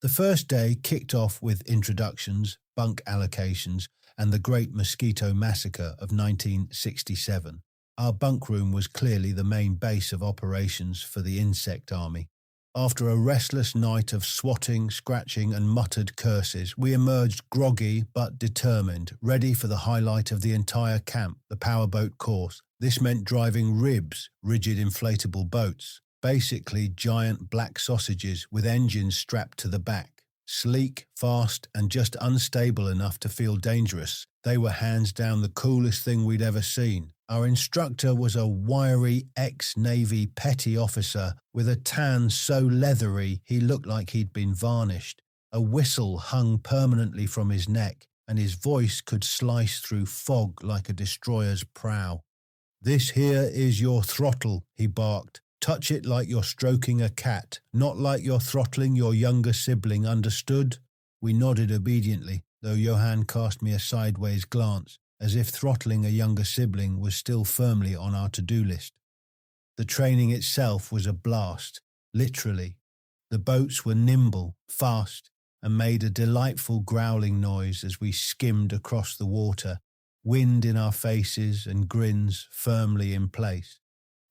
The first day kicked off with introductions, bunk allocations, and the Great Mosquito Massacre of 1967. Our bunk room was clearly the main base of operations for the insect army. After a restless night of swatting, scratching and muttered curses, we emerged groggy but determined, ready for the highlight of the entire camp, the powerboat course. This meant driving ribs, rigid inflatable boats, basically giant black sausages with engines strapped to the back. Sleek, fast and just unstable enough to feel dangerous, they were hands down the coolest thing we'd ever seen. Our instructor was a wiry ex-Navy petty officer with a tan so leathery he looked like he'd been varnished. A whistle hung permanently from his neck, and his voice could slice through fog like a destroyer's prow. "This here is your throttle," he barked. "Touch it like you're stroking a cat, not like you're throttling your younger sibling, understood?" We nodded obediently, though Johan cast me a sideways glance, as if throttling a younger sibling was still firmly on our to-do list. The training itself was a blast, literally. The boats were nimble, fast, and made a delightful growling noise as we skimmed across the water, wind in our faces and grins firmly in place.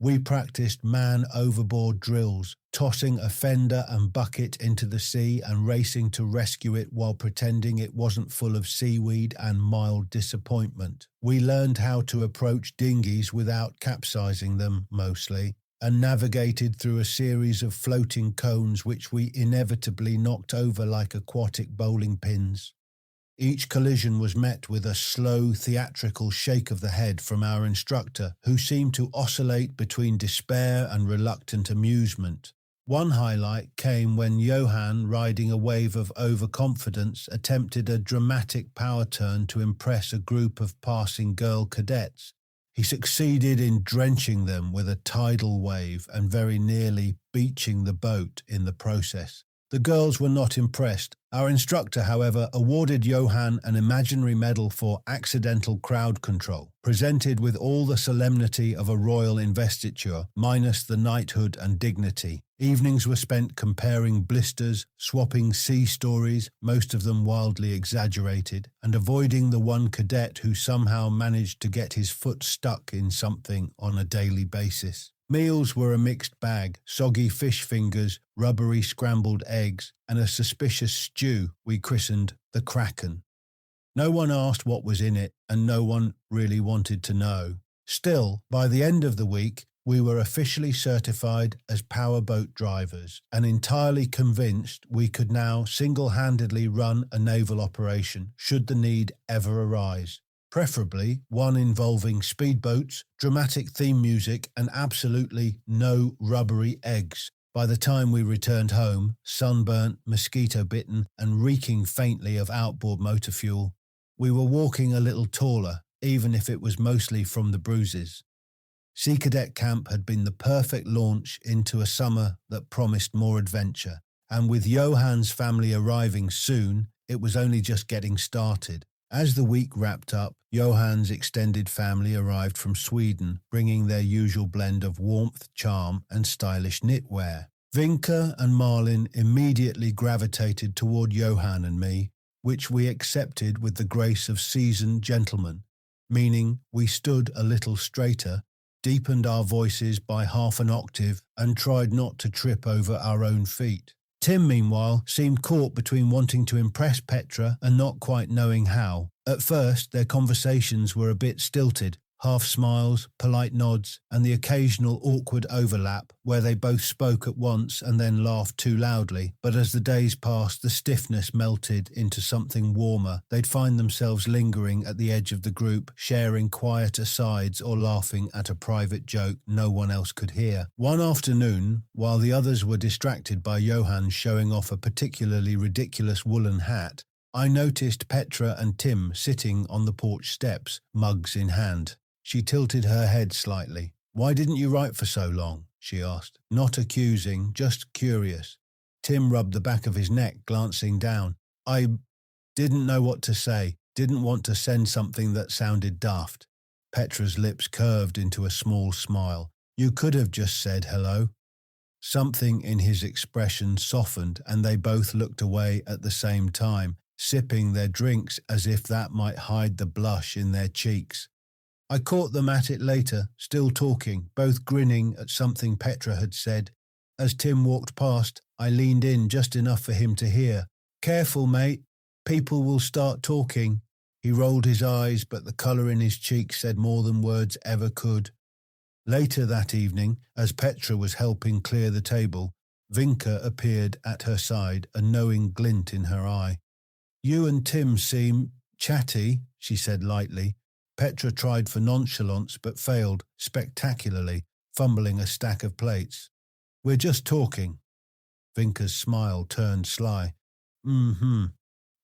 We practiced man-overboard drills, tossing a fender and bucket into the sea and racing to rescue it while pretending it wasn't full of seaweed and mild disappointment. We learned how to approach dinghies without capsizing them, mostly, and navigated through a series of floating cones which we inevitably knocked over like aquatic bowling pins. Each collision was met with a slow, theatrical shake of the head from our instructor, who seemed to oscillate between despair and reluctant amusement. One highlight came when Johan, riding a wave of overconfidence, attempted a dramatic power turn to impress a group of passing girl cadets. He succeeded in drenching them with a tidal wave and very nearly beaching the boat in the process. The girls were not impressed. Our instructor, however, awarded Johan an imaginary medal for accidental crowd control, presented with all the solemnity of a royal investiture, minus the knighthood and dignity. Evenings were spent comparing blisters, swapping sea stories, most of them wildly exaggerated, and avoiding the one cadet who somehow managed to get his foot stuck in something on a daily basis. Meals were a mixed bag: soggy fish fingers, rubbery scrambled eggs, and a suspicious stew we christened the Kraken. No one asked what was in it, and no one really wanted to know. Still, by the end of the week, we were officially certified as powerboat drivers and entirely convinced we could now single-handedly run a naval operation should the need ever arise. Preferably one involving speedboats, dramatic theme music, and absolutely no rubbery eggs. By the time we returned home, sunburnt, mosquito-bitten, and reeking faintly of outboard motor fuel, we were walking a little taller, even if it was mostly from the bruises. Sea Cadet Camp had been the perfect launch into a summer that promised more adventure, and with Johan's family arriving soon, it was only just getting started. As the week wrapped up, Johan's extended family arrived from Sweden, bringing their usual blend of warmth, charm, and stylish knitwear. Vinka and Marlin immediately gravitated toward Johan and me, which we accepted with the grace of seasoned gentlemen, meaning we stood a little straighter, deepened our voices by half an octave, and tried not to trip over our own feet. Tim, meanwhile, seemed caught between wanting to impress Petra and not quite knowing how. At first, their conversations were a bit stilted, half smiles, polite nods, and the occasional awkward overlap where they both spoke at once and then laughed too loudly. But as the days passed, the stiffness melted into something warmer. They'd find themselves lingering at the edge of the group, sharing quiet asides or laughing at a private joke no one else could hear. One afternoon, while the others were distracted by Johan showing off a particularly ridiculous woolen hat, I noticed Petra and Tim sitting on the porch steps, mugs in hand. She tilted her head slightly. "Why didn't you write for so long?" she asked. Not accusing, just curious. Tim rubbed the back of his neck, glancing down. "I didn't know what to say. Didn't want to send something that sounded daft." Petra's lips curved into a small smile. "You could have just said hello." Something in his expression softened, and they both looked away at the same time, sipping their drinks as if that might hide the blush in their cheeks. I caught them at it later, still talking, both grinning at something Petra had said. As Tim walked past, I leaned in just enough for him to hear. "Careful, mate. People will start talking." He rolled his eyes, but the colour in his cheeks said more than words ever could. Later that evening, as Petra was helping clear the table, Vinka appeared at her side, a knowing glint in her eye. "You and Tim seem chatty," she said lightly. Petra tried for nonchalance but failed spectacularly, fumbling a stack of plates. "We're just talking." Vinka's smile turned sly. "Mm-hmm.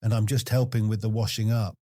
And I'm just helping with the washing up."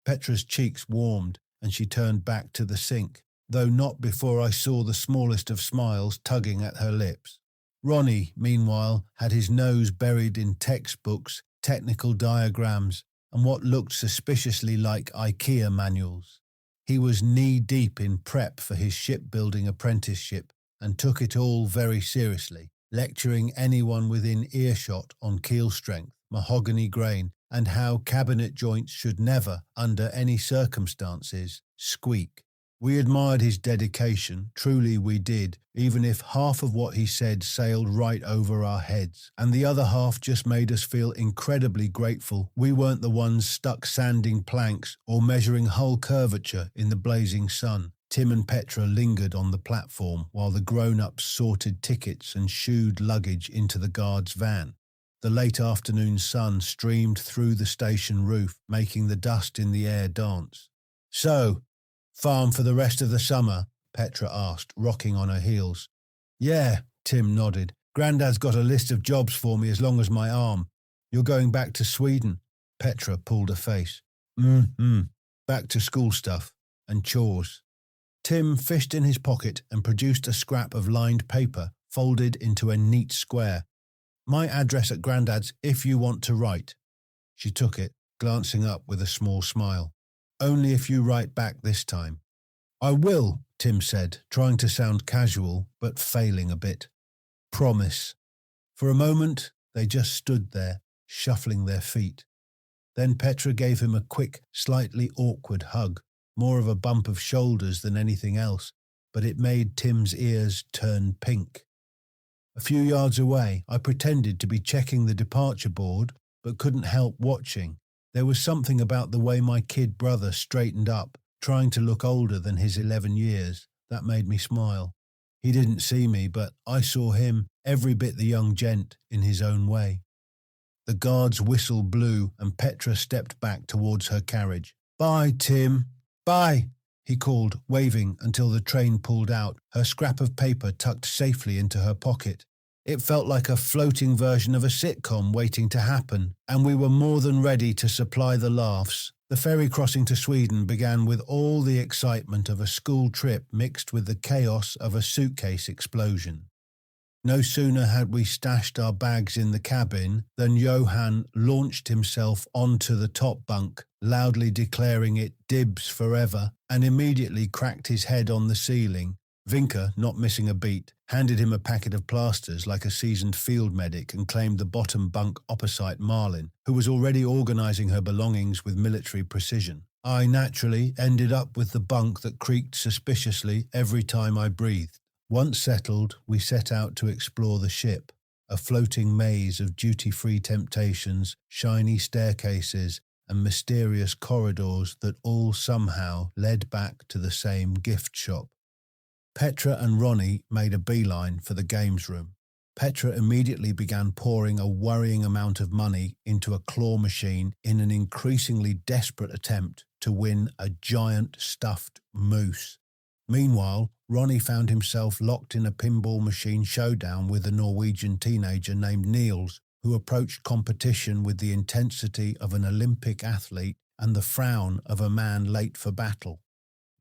Petra's cheeks warmed and she turned back to the sink, though not before I saw the smallest of smiles tugging at her lips. Ronnie, meanwhile, had his nose buried in textbooks, technical diagrams, and what looked suspiciously like IKEA manuals. He was knee-deep in prep for his shipbuilding apprenticeship and took it all very seriously, lecturing anyone within earshot on keel strength, mahogany grain, and how cabinet joints should never, under any circumstances, squeak. We admired his dedication, truly we did, even if half of what he said sailed right over our heads, and the other half just made us feel incredibly grateful we weren't the ones stuck sanding planks or measuring hull curvature in the blazing sun. Tim and Petra lingered on the platform while the grown-ups sorted tickets and shooed luggage into the guard's van. The late afternoon sun streamed through the station roof, making the dust in the air dance. "So, farm for the rest of the summer?" Petra asked, rocking on her heels. "Yeah," Tim nodded. "Grandad's got a list of jobs for me as long as my arm." "You're going back to Sweden?" Petra pulled a face. Back to school stuff and chores." Tim fished in his pocket and produced a scrap of lined paper folded into a neat square. "My address at Grandad's if you want to write." She took it, glancing up with a small smile. "Only if you write back this time." "I will," Tim said, trying to sound casual, but failing a bit. "Promise." For a moment, they just stood there, shuffling their feet. Then Petra gave him a quick, slightly awkward hug, more of a bump of shoulders than anything else, but it made Tim's ears turn pink. A few yards away, I pretended to be checking the departure board, but couldn't help watching. There was something about the way my kid brother straightened up, trying to look older than his 11 years, that made me smile. He didn't see me, but I saw him, every bit the young gent, in his own way. The guard's whistle blew and Petra stepped back towards her carriage. "Bye, Tim. Bye," he called, waving until the train pulled out, her scrap of paper tucked safely into her pocket. It felt like a floating version of a sitcom waiting to happen, and we were more than ready to supply the laughs. The ferry crossing to Sweden began with all the excitement of a school trip mixed with the chaos of a suitcase explosion. No sooner had we stashed our bags in the cabin than Johan launched himself onto the top bunk, loudly declaring it dibs forever, and immediately cracked his head on the ceiling. Vinka, not missing a beat, handed him a packet of plasters like a seasoned field medic and claimed the bottom bunk opposite Marlin, who was already organising her belongings with military precision. I naturally ended up with the bunk that creaked suspiciously every time I breathed. Once settled, we set out to explore the ship, a floating maze of duty-free temptations, shiny staircases, and mysterious corridors that all somehow led back to the same gift shop. Petra and Ronnie made a beeline for the games room. Petra immediately began pouring a worrying amount of money into a claw machine in an increasingly desperate attempt to win a giant stuffed moose. Meanwhile, Ronnie found himself locked in a pinball machine showdown with a Norwegian teenager named Niels, who approached competition with the intensity of an Olympic athlete and the frown of a man late for battle.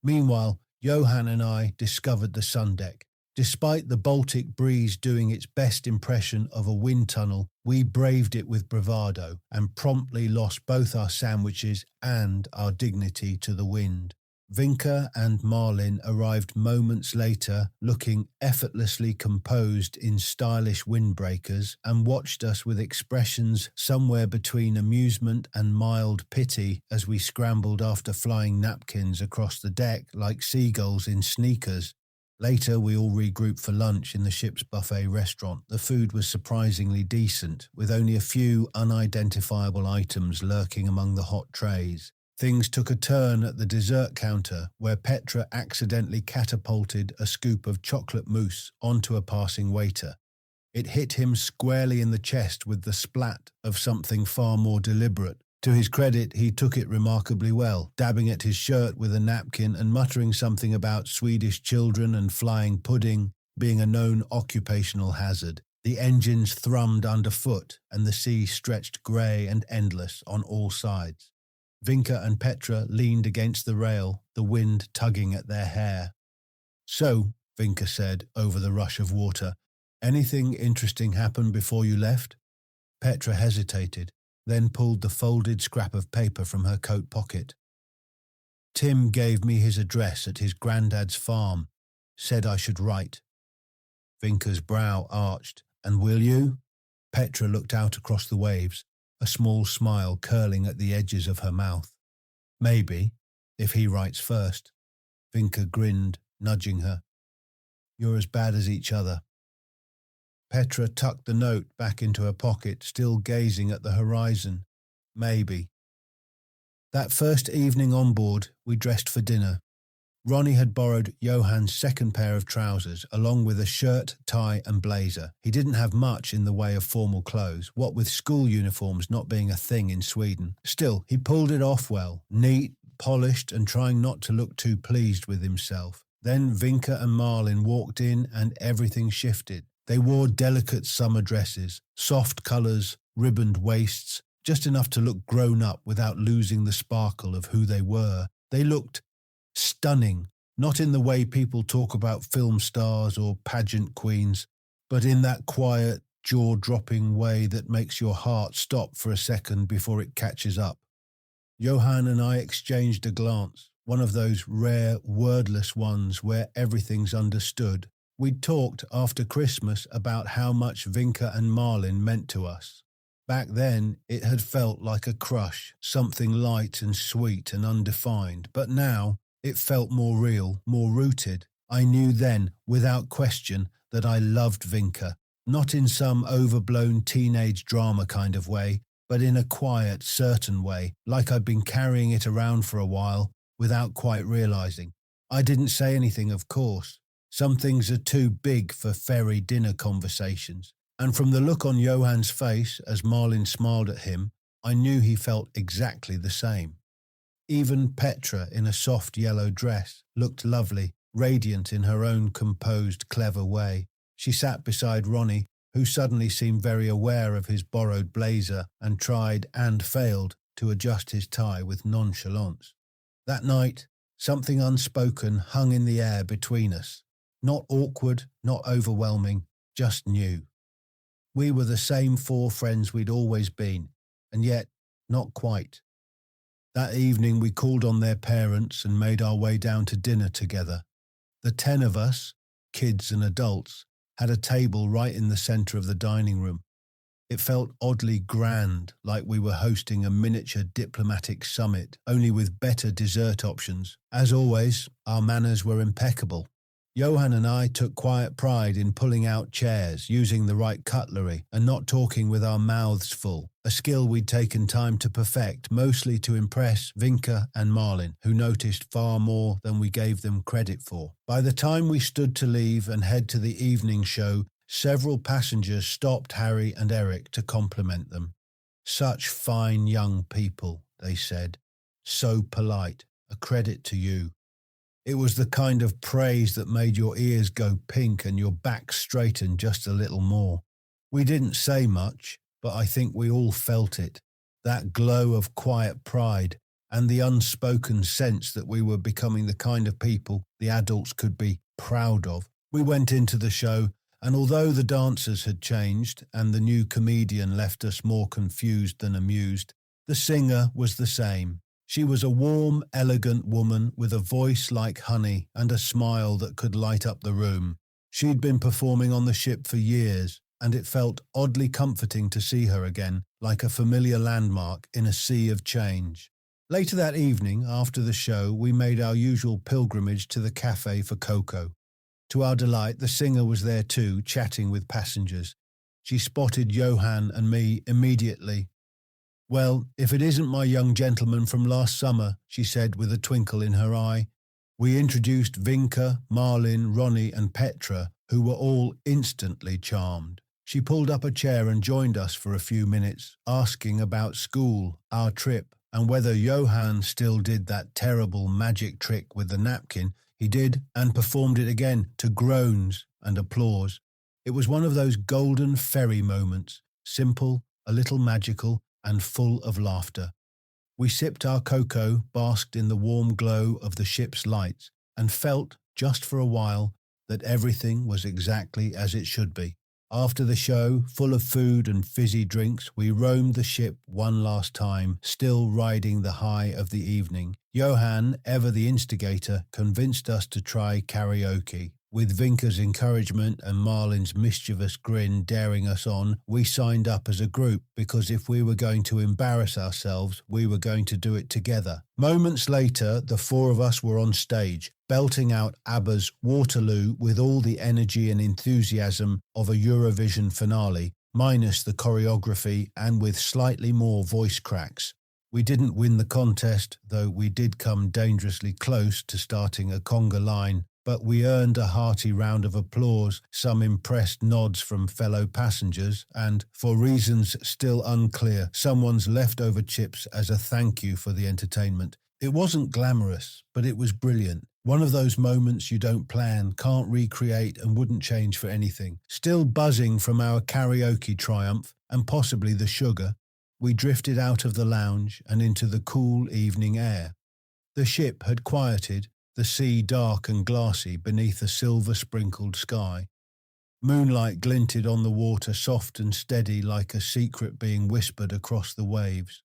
Meanwhile, Johan and I discovered the sun deck. Despite the Baltic breeze doing its best impression of a wind tunnel, we braved it with bravado and promptly lost both our sandwiches and our dignity to the wind. Vinka and Marlin arrived moments later, looking effortlessly composed in stylish windbreakers, and watched us with expressions somewhere between amusement and mild pity as we scrambled after flying napkins across the deck like seagulls in sneakers. Later, we all regrouped for lunch in the ship's buffet restaurant. The food was surprisingly decent, with only a few unidentifiable items lurking among the hot trays. Things took a turn at the dessert counter, where Petra accidentally catapulted a scoop of chocolate mousse onto a passing waiter. It hit him squarely in the chest with the splat of something far more deliberate. To his credit, he took it remarkably well, dabbing at his shirt with a napkin and muttering something about Swedish children and flying pudding being a known occupational hazard. The engines thrummed underfoot, and the sea stretched grey and endless on all sides. Vinka and Petra leaned against the rail, the wind tugging at their hair. "So," Vinka said over the rush of water, "anything interesting happened before you left?" Petra hesitated, then pulled the folded scrap of paper from her coat pocket. "Tim gave me his address at his granddad's farm, said I should write." Vinka's brow arched. "And will you?" Petra looked out across the waves, a small smile curling at the edges of her mouth. "Maybe, if he writes first." Vinka grinned, nudging her. "You're as bad as each other." Petra tucked the note back into her pocket, still gazing at the horizon. "Maybe." That first evening on board, we dressed for dinner. Ronnie had borrowed Johan's second pair of trousers, along with a shirt, tie and blazer. He didn't have much in the way of formal clothes, what with school uniforms not being a thing in Sweden. Still, he pulled it off well, neat, polished and trying not to look too pleased with himself. Then Vinka and Marlin walked in and everything shifted. They wore delicate summer dresses, soft colours, ribboned waists, just enough to look grown up without losing the sparkle of who they were. They looked stunning, not in the way people talk about film stars or pageant queens, but in that quiet, jaw-dropping way that makes your heart stop for a second before it catches up. Johan and I exchanged a glance, one of those rare, wordless ones where everything's understood. We'd talked after Christmas about how much Vinka and Marlin meant to us. Back then, it had felt like a crush, something light and sweet and undefined, but now it felt more real, more rooted. I knew then, without question, that I loved Vinka, not in some overblown teenage drama kind of way, but in a quiet, certain way, like I'd been carrying it around for a while without quite realizing. I didn't say anything, of course. Some things are too big for fairy dinner conversations. And from the look on Johan's face as Marlin smiled at him, I knew he felt exactly the same. Even Petra, in a soft yellow dress, looked lovely, radiant in her own composed, clever way. She sat beside Ronnie, who suddenly seemed very aware of his borrowed blazer and tried and failed to adjust his tie with nonchalance. That night, something unspoken hung in the air between us. Not awkward, not overwhelming, just new. We were the same four friends we'd always been, and yet not quite. That evening we called on their parents and made our way down to dinner together. The 10 of us, kids and adults, had a table right in the centre of the dining room. It felt oddly grand, like we were hosting a miniature diplomatic summit, only with better dessert options. As always, our manners were impeccable. Johan and I took quiet pride in pulling out chairs, using the right cutlery, and not talking with our mouths full, a skill we'd taken time to perfect, mostly to impress Vinka and Marlin, who noticed far more than we gave them credit for. By the time we stood to leave and head to the evening show, several passengers stopped Harry and Eric to compliment them. "Such fine young people," they said. "So polite. A credit to you." It was the kind of praise that made your ears go pink and your back straighten just a little more. We didn't say much, but I think we all felt it. That glow of quiet pride and the unspoken sense that we were becoming the kind of people the adults could be proud of. We went into the show, and although the dancers had changed and the new comedian left us more confused than amused, the singer was the same. She was a warm, elegant woman with a voice like honey and a smile that could light up the room. She'd been performing on the ship for years, and it felt oddly comforting to see her again, like a familiar landmark in a sea of change. Later that evening, after the show, we made our usual pilgrimage to the cafe for cocoa. To our delight, the singer was there too, chatting with passengers. She spotted Johan and me immediately. "Well, if it isn't my young gentleman from last summer," she said with a twinkle in her eye. We introduced Vinka, Marlin, Ronnie and Petra, who were all instantly charmed. She pulled up a chair and joined us for a few minutes, asking about school, our trip, and whether Johan still did that terrible magic trick with the napkin. He did, and performed it again, to groans and applause. It was one of those golden fairy moments, simple, a little magical, and full of laughter. We sipped our cocoa, basked in the warm glow of the ship's lights, and felt, just for a while, that everything was exactly as it should be. After the show, full of food and fizzy drinks, we roamed the ship one last time, still riding the high of the evening. Johan, ever the instigator, convinced us to try karaoke. With Vinka's encouragement and Marlin's mischievous grin daring us on, we signed up as a group because if we were going to embarrass ourselves, we were going to do it together. Moments later, the four of us were on stage, belting out ABBA's Waterloo with all the energy and enthusiasm of a Eurovision finale, minus the choreography and with slightly more voice cracks. We didn't win the contest, though we did come dangerously close to starting a conga line, but we earned a hearty round of applause, some impressed nods from fellow passengers, and, for reasons still unclear, someone's leftover chips as a thank you for the entertainment. It wasn't glamorous, but it was brilliant. One of those moments you don't plan, can't recreate, and wouldn't change for anything. Still buzzing from our karaoke triumph, and possibly the sugar, we drifted out of the lounge and into the cool evening air. The ship had quieted, the sea dark and glassy beneath a silver-sprinkled sky. Moonlight glinted on the water, soft and steady like a secret being whispered across the waves.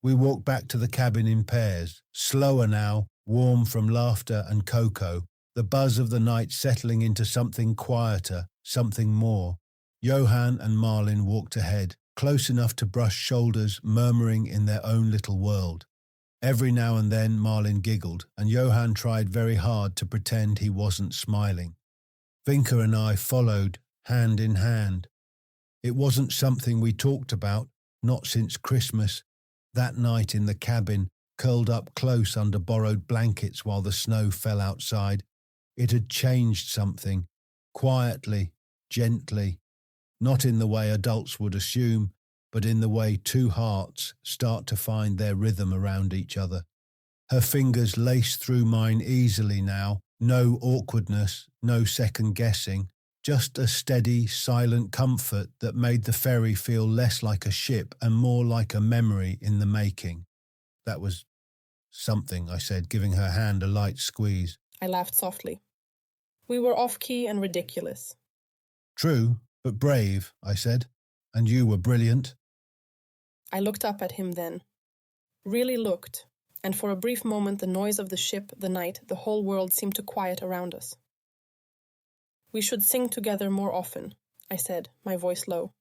We walked back to the cabin in pairs, slower now, warm from laughter and cocoa, the buzz of the night settling into something quieter, something more. Johan and Marlin walked ahead, close enough to brush shoulders, murmuring in their own little world. Every now and then Marlin giggled, and Johan tried very hard to pretend he wasn't smiling. Vinka and I followed, hand in hand. It wasn't something we talked about, not since Christmas, that night in the cabin, curled up close under borrowed blankets while the snow fell outside. It had changed something, quietly, gently, not in the way adults would assume, but in the way two hearts start to find their rhythm around each other. Her fingers laced through mine easily now, no awkwardness, no second-guessing, just a steady, silent comfort that made the ferry feel less like a ship and more like a memory in the making. That was something, I said, giving her hand a light squeeze. I laughed softly. We were off-key and ridiculous. True, but brave, I said, and you were brilliant. I looked up at him then. Really looked, and for a brief moment the noise of the ship, the night, the whole world seemed to quiet around us. We should sing together more often, I said, my voice low.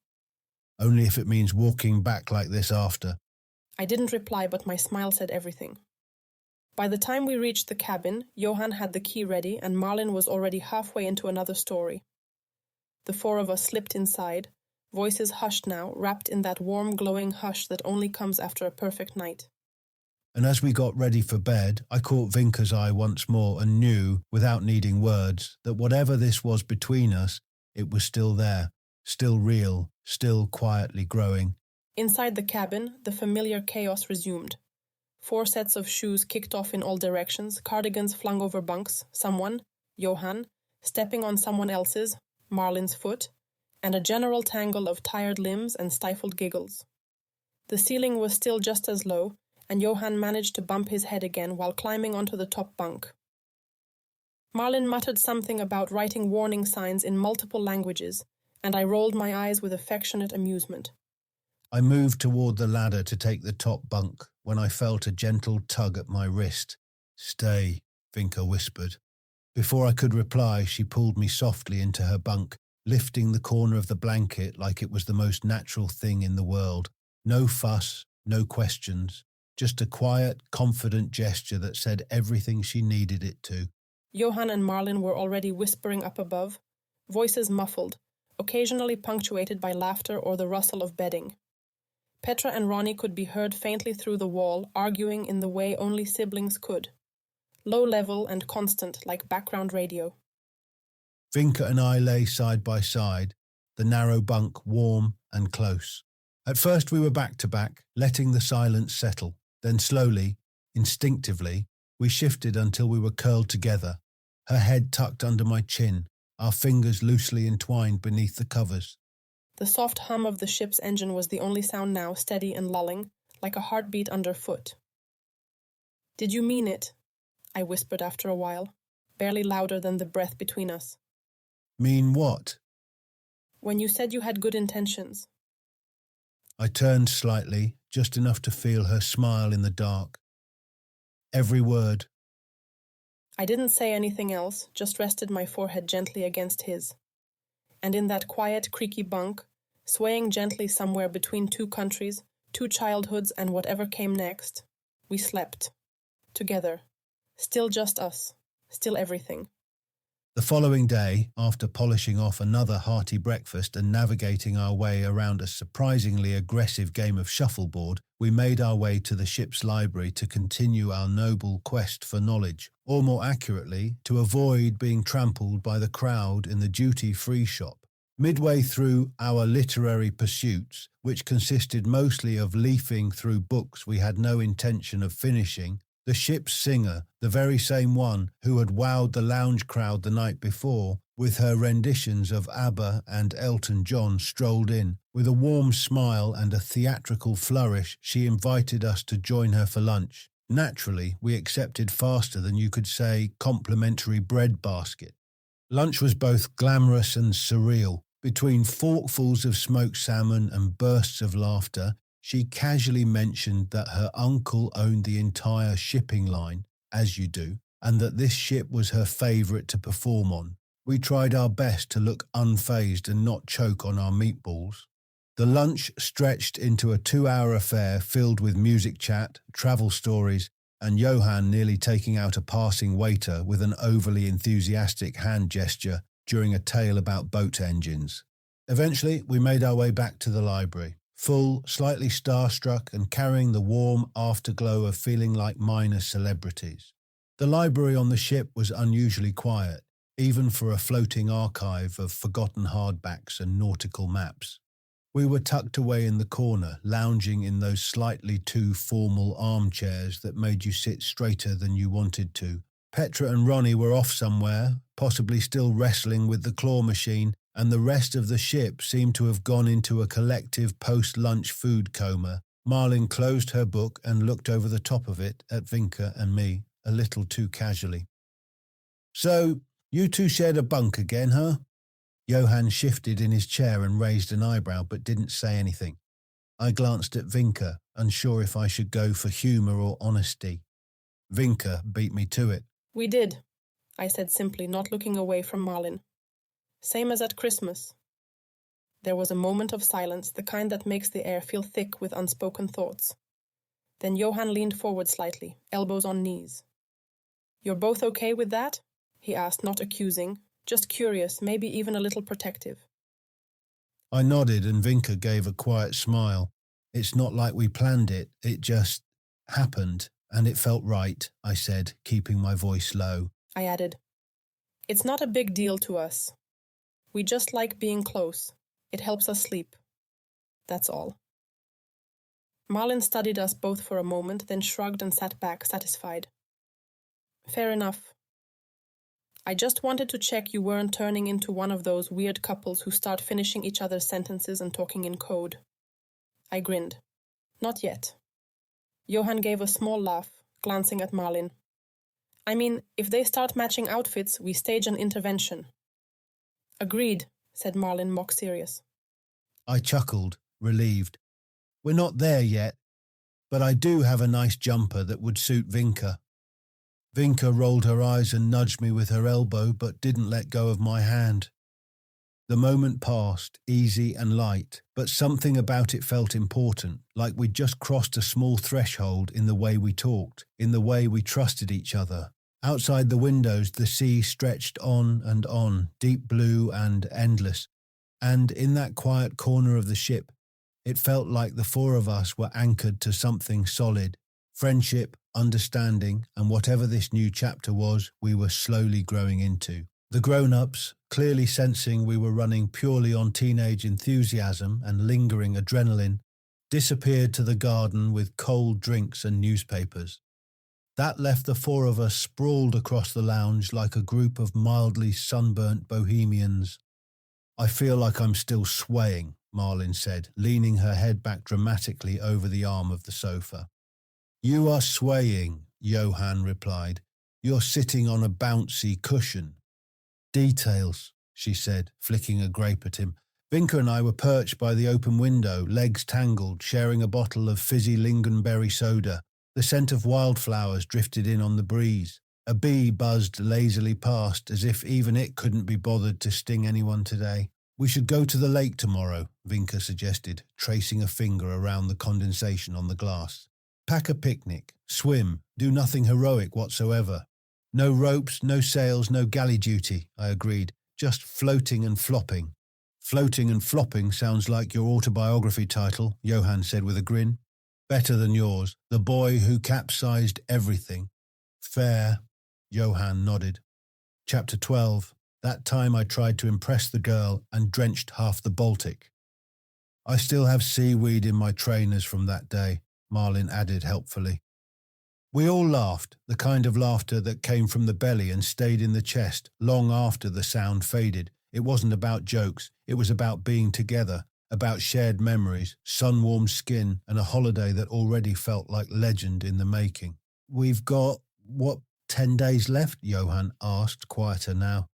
Only if it means walking back like this after. I didn't reply, but my smile said everything. By the time we reached the cabin, Johan had the key ready and Marlin was already halfway into another story. The four of us slipped inside, voices hushed now, wrapped in that warm, glowing hush that only comes after a perfect night. And as we got ready for bed, I caught Vinka's eye once more and knew, without needing words, that whatever this was between us, it was still there, still real, still quietly growing. Inside the cabin, the familiar chaos resumed. 4 sets of shoes kicked off in all directions, cardigans flung over bunks, someone, Johan, stepping on someone else's, Marlin's foot, and a general tangle of tired limbs and stifled giggles. The ceiling was still just as low, and Johan managed to bump his head again while climbing onto the top bunk. Marlin muttered something about writing warning signs in multiple languages, and I rolled my eyes with affectionate amusement. I moved toward the ladder to take the top bunk when I felt a gentle tug at my wrist. "Stay," Vinka whispered. Before I could reply, she pulled me softly into her bunk, lifting the corner of the blanket like it was the most natural thing in the world. No fuss, no questions, just a quiet, confident gesture that said everything she needed it to. Johan and Marlin were already whispering up above, voices muffled, occasionally punctuated by laughter or the rustle of bedding. Petra and Ronnie could be heard faintly through the wall, arguing in the way only siblings could. Low level and constant, like background radio. Vinka and I lay side by side, the narrow bunk warm and close. At first we were back to back, letting the silence settle. Then slowly, instinctively, we shifted until we were curled together, her head tucked under my chin, our fingers loosely entwined beneath the covers. The soft hum of the ship's engine was the only sound now, steady and lulling, like a heartbeat underfoot. "Did you mean it?" I whispered after a while, barely louder than the breath between us. "Mean what?" "When you said you had good intentions." I turned slightly, just enough to feel her smile in the dark. Every word. I didn't say anything else, just rested my forehead gently against his. And in that quiet, creaky bunk, swaying gently somewhere between two countries, two childhoods and whatever came next, we slept. Together. Still just us. Still everything. The following day, after polishing off another hearty breakfast and navigating our way around a surprisingly aggressive game of shuffleboard, we made our way to the ship's library to continue our noble quest for knowledge, or more accurately, to avoid being trampled by the crowd in the duty-free shop. Midway through our literary pursuits, which consisted mostly of leafing through books we had no intention of finishing, the ship's singer, the very same one who had wowed the lounge crowd the night before, with her renditions of ABBA and Elton John, strolled in. With a warm smile and a theatrical flourish, she invited us to join her for lunch. Naturally, we accepted faster than you could say complimentary bread basket. Lunch was both glamorous and surreal. Between forkfuls of smoked salmon and bursts of laughter, she casually mentioned that her uncle owned the entire shipping line, as you do, and that this ship was her favourite to perform on. We tried our best to look unfazed and not choke on our meatballs. The lunch stretched into a 2-hour affair filled with music chat, travel stories, and Johan nearly taking out a passing waiter with an overly enthusiastic hand gesture during a tale about boat engines. Eventually, we made our way back to the library. Full, slightly starstruck and carrying the warm afterglow of feeling like minor celebrities. The library on the ship was unusually quiet, even for a floating archive of forgotten hardbacks and nautical maps. We were tucked away in the corner, lounging in those slightly too formal armchairs that made you sit straighter than you wanted to. Petra and Ronnie were off somewhere, possibly still wrestling with the claw machine, and the rest of the ship seemed to have gone into a collective post-lunch food coma. Marlin closed her book and looked over the top of it at Vinka and me, a little too casually. "So, you two shared a bunk again, huh?" Johan shifted in his chair and raised an eyebrow but didn't say anything. I glanced at Vinka, unsure if I should go for humour or honesty. Vinka beat me to it. "We did," I said simply, not looking away from Marlin. "Same as at Christmas." There was a moment of silence, the kind that makes the air feel thick with unspoken thoughts. Then Johan leaned forward slightly, elbows on knees. "You're both okay with that?" he asked, not accusing, just curious, maybe even a little protective. I nodded and Vinka gave a quiet smile. "It's not like we planned it, it just happened, and it felt right," I said, keeping my voice low. I added, "It's not a big deal to us. We just like being close. It helps us sleep. That's all." Marlin studied us both for a moment, then shrugged and sat back, satisfied. "Fair enough. I just wanted to check you weren't turning into one of those weird couples who start finishing each other's sentences and talking in code." I grinned. "Not yet." Johan gave a small laugh, glancing at Marlin. "I mean, if they start matching outfits, we stage an intervention." "Agreed," said Marlin, mock serious. I chuckled, relieved. "We're not there yet, but I do have a nice jumper that would suit Vinka." Vinka rolled her eyes and nudged me with her elbow, but didn't let go of my hand. The moment passed, easy and light, but something about it felt important, like we'd just crossed a small threshold in the way we talked, in the way we trusted each other. Outside the windows, the sea stretched on, deep blue and endless, and in that quiet corner of the ship, it felt like the four of us were anchored to something solid. Friendship, understanding, and whatever this new chapter was, we were slowly growing into. The grown-ups, clearly sensing we were running purely on teenage enthusiasm and lingering adrenaline, disappeared to the garden with cold drinks and newspapers. That left the four of us sprawled across the lounge like a group of mildly sunburnt bohemians. "I feel like I'm still swaying," Marlin said, leaning her head back dramatically over the arm of the sofa. "You are swaying," Johan replied. "You're sitting on a bouncy cushion." "Details," she said, flicking a grape at him. "Vinka and I were perched by the open window, legs tangled, sharing a bottle of fizzy lingonberry soda. The scent of wildflowers drifted in on the breeze. A bee buzzed lazily past, as if even it couldn't be bothered to sting anyone today. "We should go to the lake tomorrow," Vinka suggested, tracing a finger around the condensation on the glass. "Pack a picnic, swim, do nothing heroic whatsoever." "No ropes, no sails, no galley duty," I agreed. "Just floating and flopping." "Floating and flopping sounds like your autobiography title," Johan said with a grin. "Better than yours. The boy who capsized everything." "Fair," Johan nodded. Chapter 12. That time I tried to impress the girl and drenched half the Baltic. "I still have seaweed in my trainers from that day," Marlin added helpfully. We all laughed, the kind of laughter that came from the belly and stayed in the chest long after the sound faded. It wasn't about jokes, it was about being together, about shared memories, sun-warmed skin, and a holiday that already felt like legend in the making. "We've got, 10 days left?" Johan asked, quieter now.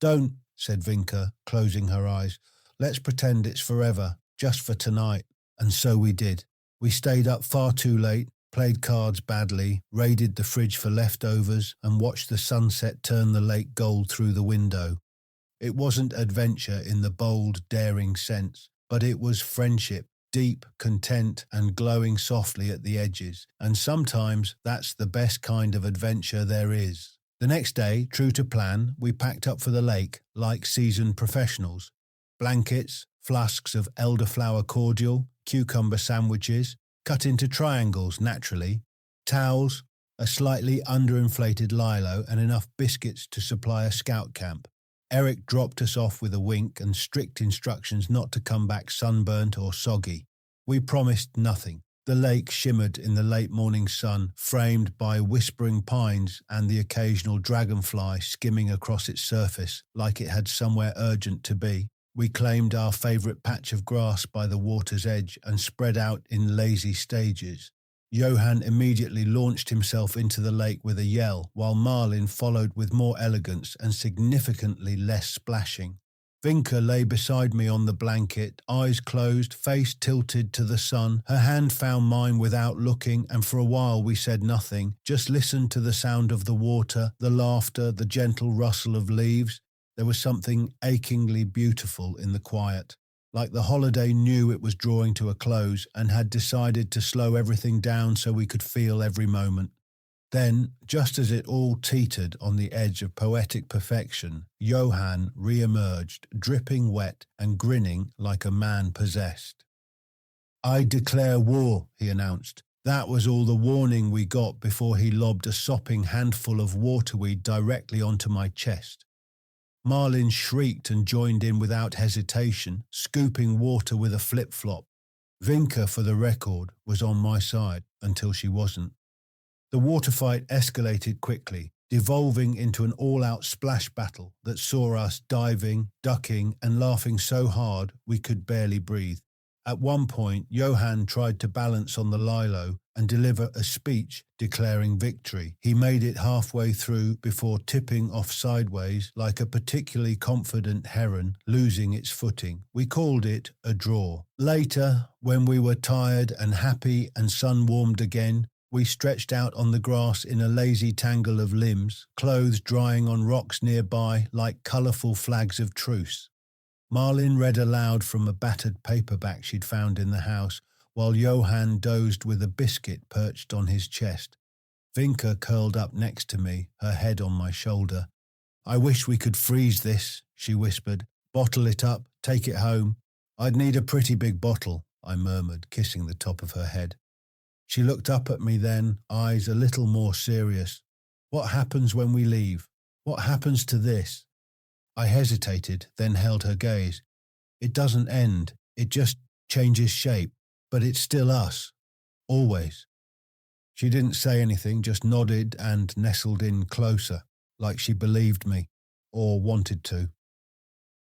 "Don't," said Vinka, closing her eyes. "Let's pretend it's forever, just for tonight." And so we did. We stayed up far too late, played cards badly, raided the fridge for leftovers, and watched the sunset turn the lake gold through the window. It wasn't adventure in the bold, daring sense, but it was friendship, deep, content, and glowing softly at the edges. And sometimes that's the best kind of adventure there is. The next day, true to plan, we packed up for the lake, like seasoned professionals. Blankets, flasks of elderflower cordial, cucumber sandwiches, cut into triangles naturally, towels, a slightly underinflated lilo, and enough biscuits to supply a scout camp. Eric dropped us off with a wink and strict instructions not to come back sunburnt or soggy. We promised nothing. The lake shimmered in the late morning sun, framed by whispering pines and the occasional dragonfly skimming across its surface like it had somewhere urgent to be. We claimed our favourite patch of grass by the water's edge and spread out in lazy stages. Johan immediately launched himself into the lake with a yell, while Marlin followed with more elegance and significantly less splashing. Vinka lay beside me on the blanket, eyes closed, face tilted to the sun. Her hand found mine without looking, and for a while we said nothing, just listened to the sound of the water, the laughter, the gentle rustle of leaves. There was something achingly beautiful in the quiet. Like the holiday knew it was drawing to a close and had decided to slow everything down so we could feel every moment. Then, just as it all teetered on the edge of poetic perfection, Johan re-emerged, dripping wet and grinning like a man possessed. "I declare war," he announced. That was all the warning we got before he lobbed a sopping handful of waterweed directly onto my chest. Marlin shrieked and joined in without hesitation, scooping water with a flip-flop. Vinka, for the record, was on my side until she wasn't. The water fight escalated quickly, devolving into an all-out splash battle that saw us diving, ducking, and laughing so hard we could barely breathe. At one point, Johan tried to balance on the lilo and deliver a speech declaring victory. He made it halfway through before tipping off sideways like a particularly confident heron, losing its footing. We called it a draw. Later, when we were tired and happy and sun-warmed again, we stretched out on the grass in a lazy tangle of limbs, clothes drying on rocks nearby like colourful flags of truce. Marlin read aloud from a battered paperback she'd found in the house, while Johan dozed with a biscuit perched on his chest. Vinka curled up next to me, her head on my shoulder. I wish we could freeze this, she whispered. Bottle it up, take it home. I'd need a pretty big bottle, I murmured, kissing the top of her head. She looked up at me then, eyes a little more serious. What happens when we leave? What happens to this? I hesitated, then held her gaze. It doesn't end, it just changes shape, but it's still us. Always. She didn't say anything, just nodded and nestled in closer, like she believed me, or wanted to.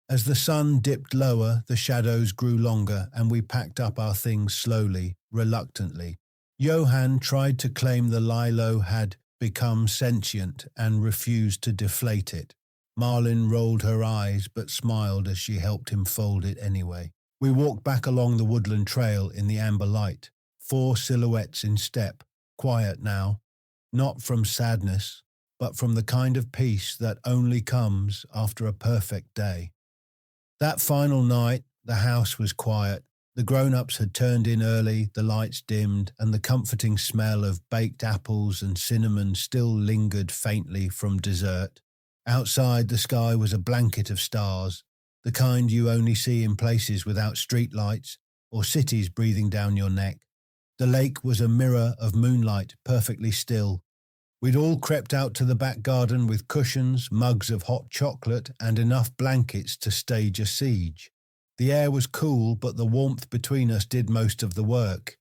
As the sun dipped lower, the shadows grew longer, and we packed up our things slowly, reluctantly. Johan tried to claim the Lilo had become sentient and refused to deflate it. Marlin rolled her eyes but smiled as she helped him fold it anyway. We walked back along the woodland trail in the amber light, 4 silhouettes in step, quiet now, not from sadness, but from the kind of peace that only comes after a perfect day. That final night, the house was quiet. The grown-ups had turned in early, the lights dimmed, and the comforting smell of baked apples and cinnamon still lingered faintly from dessert. Outside, the sky was a blanket of stars, the kind you only see in places without street lights or cities breathing down your neck. The lake was a mirror of moonlight, perfectly still. We'd all crept out to the back garden with cushions, mugs of hot chocolate, and enough blankets to stage a siege. The air was cool, but the warmth between us did most of the work.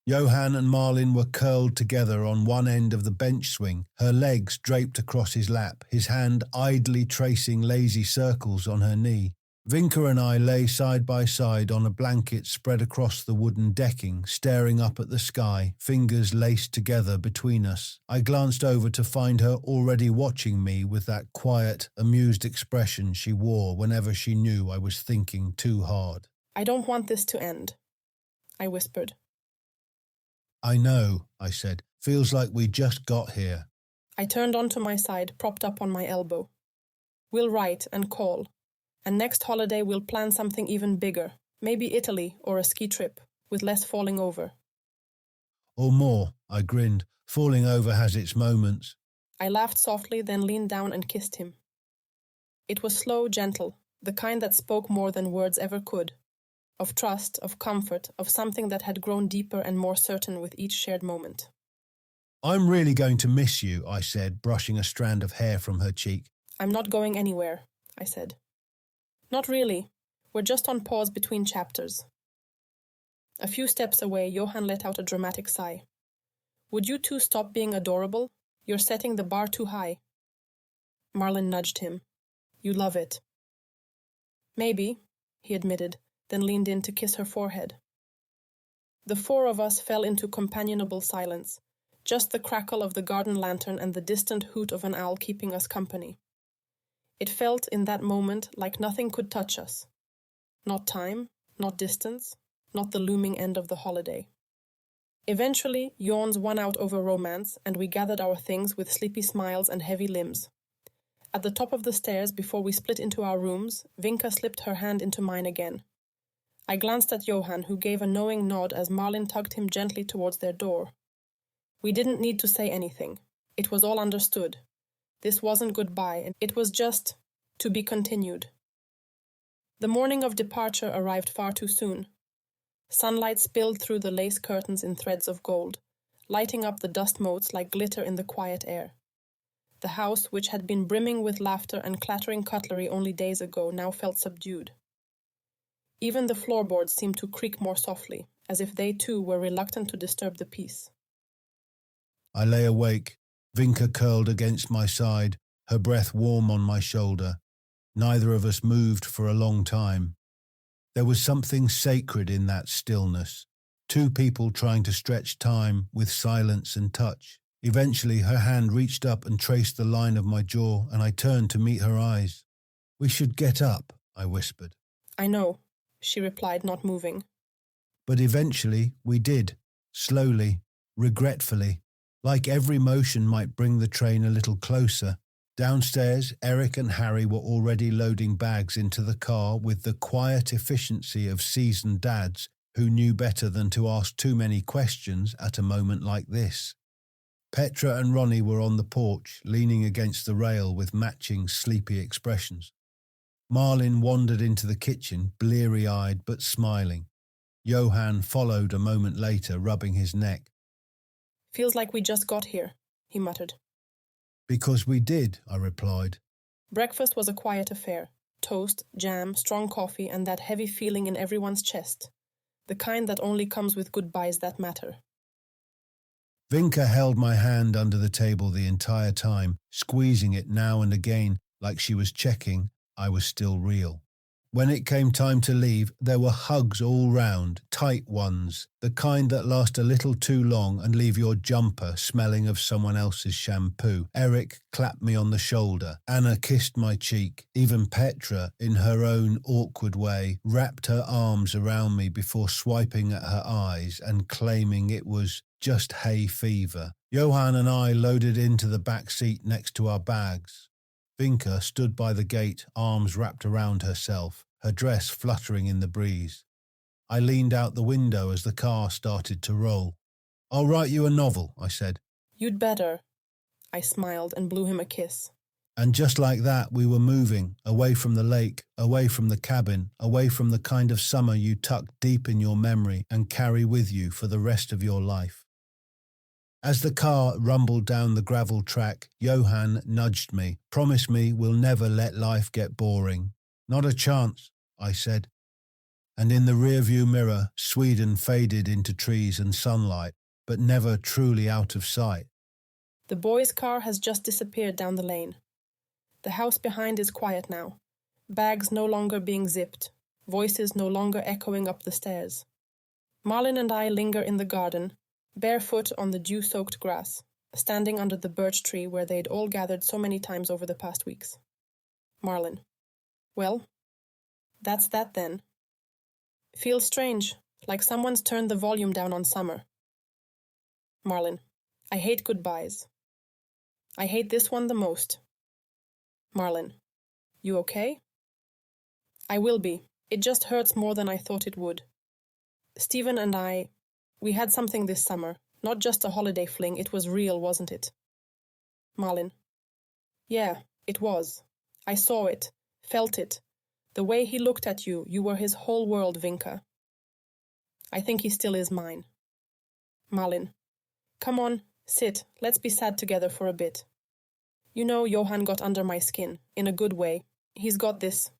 Johan and Marlin were curled together on one end of the bench swing, her legs draped across his lap, his hand idly tracing lazy circles on her knee. Vinka and I lay side by side on a blanket spread across the wooden decking, staring up at the sky, fingers laced together between us. I glanced over to find her already watching me with that quiet, amused expression she wore whenever she knew I was thinking too hard. I don't want this to end, I whispered. I know, I said. Feels like we just got here. I turned onto my side, propped up on my elbow. We'll write and call. And next holiday we'll plan something even bigger, maybe Italy or a ski trip, with less falling over. Or more, I grinned. Falling over has its moments. I laughed softly, then leaned down and kissed him. It was slow, gentle, the kind that spoke more than words ever could. Of trust, of comfort, of something that had grown deeper and more certain with each shared moment. I'm really going to miss you, I said, brushing a strand of hair from her cheek. I'm not going anywhere, I said. Not really. We're just on pause between chapters. A few steps away, Johan let out a dramatic sigh. Would you two stop being adorable? You're setting the bar too high. Marlin nudged him. You love it. Maybe, he admitted, then leaned in to kiss her forehead. The 4 of us fell into companionable silence, just the crackle of the garden lantern and the distant hoot of an owl keeping us company. It felt in that moment like nothing could touch us. Not time, not distance, not the looming end of the holiday. Eventually, yawns won out over romance, and we gathered our things with sleepy smiles and heavy limbs. At the top of the stairs, before we split into our rooms, Vinka slipped her hand into mine again. I glanced at Johan, who gave a knowing nod as Marlin tugged him gently towards their door. We didn't need to say anything. It was all understood. This wasn't goodbye, it was just to be continued. The morning of departure arrived far too soon. Sunlight spilled through the lace curtains in threads of gold, lighting up the dust motes like glitter in the quiet air. The house, which had been brimming with laughter and clattering cutlery only days ago, now felt subdued. Even the floorboards seemed to creak more softly, as if they too were reluctant to disturb the peace. I lay awake, Vinka curled against my side, her breath warm on my shoulder. Neither of us moved for a long time. There was something sacred in that stillness. 2 people trying to stretch time with silence and touch. Eventually, her hand reached up and traced the line of my jaw, and I turned to meet her eyes. We should get up, I whispered. I know, she replied, not moving. But eventually, we did, slowly, regretfully. Like every motion might bring the train a little closer. Downstairs, Eric and Harry were already loading bags into the car with the quiet efficiency of seasoned dads who knew better than to ask too many questions at a moment like this. Petra and Ronnie were on the porch, leaning against the rail with matching sleepy expressions. Marlin wandered into the kitchen, bleary-eyed but smiling. Johan followed a moment later, rubbing his neck. Feels like we just got here, he muttered. Because we did, I replied. Breakfast was a quiet affair. Toast, jam, strong coffee, and that heavy feeling in everyone's chest. The kind that only comes with goodbyes that matter. Vinka held my hand under the table the entire time, squeezing it now and again like she was checking I was still real. When it came time to leave, there were hugs all round, tight ones, the kind that last a little too long and leave your jumper smelling of someone else's shampoo. Eric clapped me on the shoulder. Anna kissed my cheek. Even Petra, in her own awkward way, wrapped her arms around me before swiping at her eyes and claiming it was just hay fever. Johan and I loaded into the back seat next to our bags. Vinka stood by the gate, arms wrapped around herself, her dress fluttering in the breeze. I leaned out the window as the car started to roll. "I'll write you a novel," I said. You'd better. I smiled and blew him a kiss. And just like that, we were moving, away from the lake, away from the cabin, away from the kind of summer you tuck deep in your memory and carry with you for the rest of your life. As the car rumbled down the gravel track, Johan nudged me. "Promise me we'll never let life get boring." "Not a chance," I said. And in the rearview mirror, Sweden faded into trees and sunlight, but never truly out of sight. The boy's car has just disappeared down the lane. The house behind is quiet now. Bags no longer being zipped. Voices no longer echoing up the stairs. Marlin and I linger in the garden, barefoot on the dew-soaked grass, standing under the birch tree where they'd all gathered so many times over the past weeks. Marlin: "Well, that's that then. Feels strange, like someone's turned the volume down on summer." Marlin: "I hate goodbyes. I hate this one the most." Marlin: "You okay?" "I will be. It just hurts more than I thought it would. Stephen and I, we had something this summer, not just a holiday fling, it was real, wasn't it?" Marlin: "Yeah, it was. I saw it, felt it. The way he looked at you, you were his whole world, Vinka. I think he still is mine." Marlin: "Come on, sit, let's be sad together for a bit. You know, Johan got under my skin, in a good way. He's got this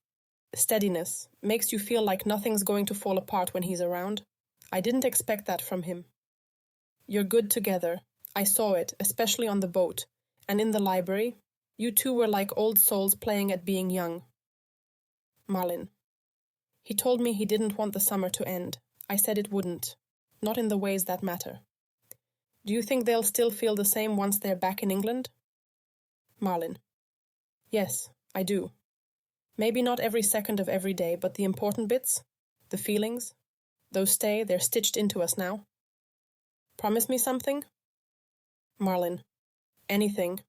steadiness, makes you feel like nothing's going to fall apart when he's around. I didn't expect that from him. You're good together. I saw it, especially on the boat. And in the library, you two were like old souls playing at being young." Marlin: "He told me he didn't want the summer to end. I said it wouldn't. Not in the ways that matter. Do you think they'll still feel the same once they're back in England?" Marlin: "Yes, I do. Maybe not every second of every day, but the important bits, the feelings, those stay, they're stitched into us now. Promise me something?" Marlin: "Anything.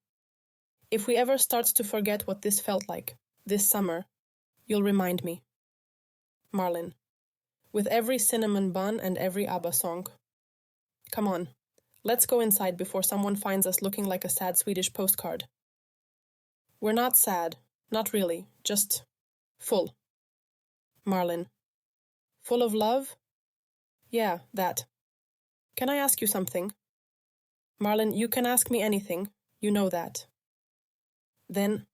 If we ever start to forget what this felt like, this summer, you'll remind me." Marlin: "With every cinnamon bun and every ABBA song. Come on, let's go inside before someone finds us looking like a sad Swedish postcard." "We're not sad, not really, just full." Marlin: "Full of love?" "Yeah, that. Can I ask you something?" Marlin: "You can ask me anything, you know that." "Then,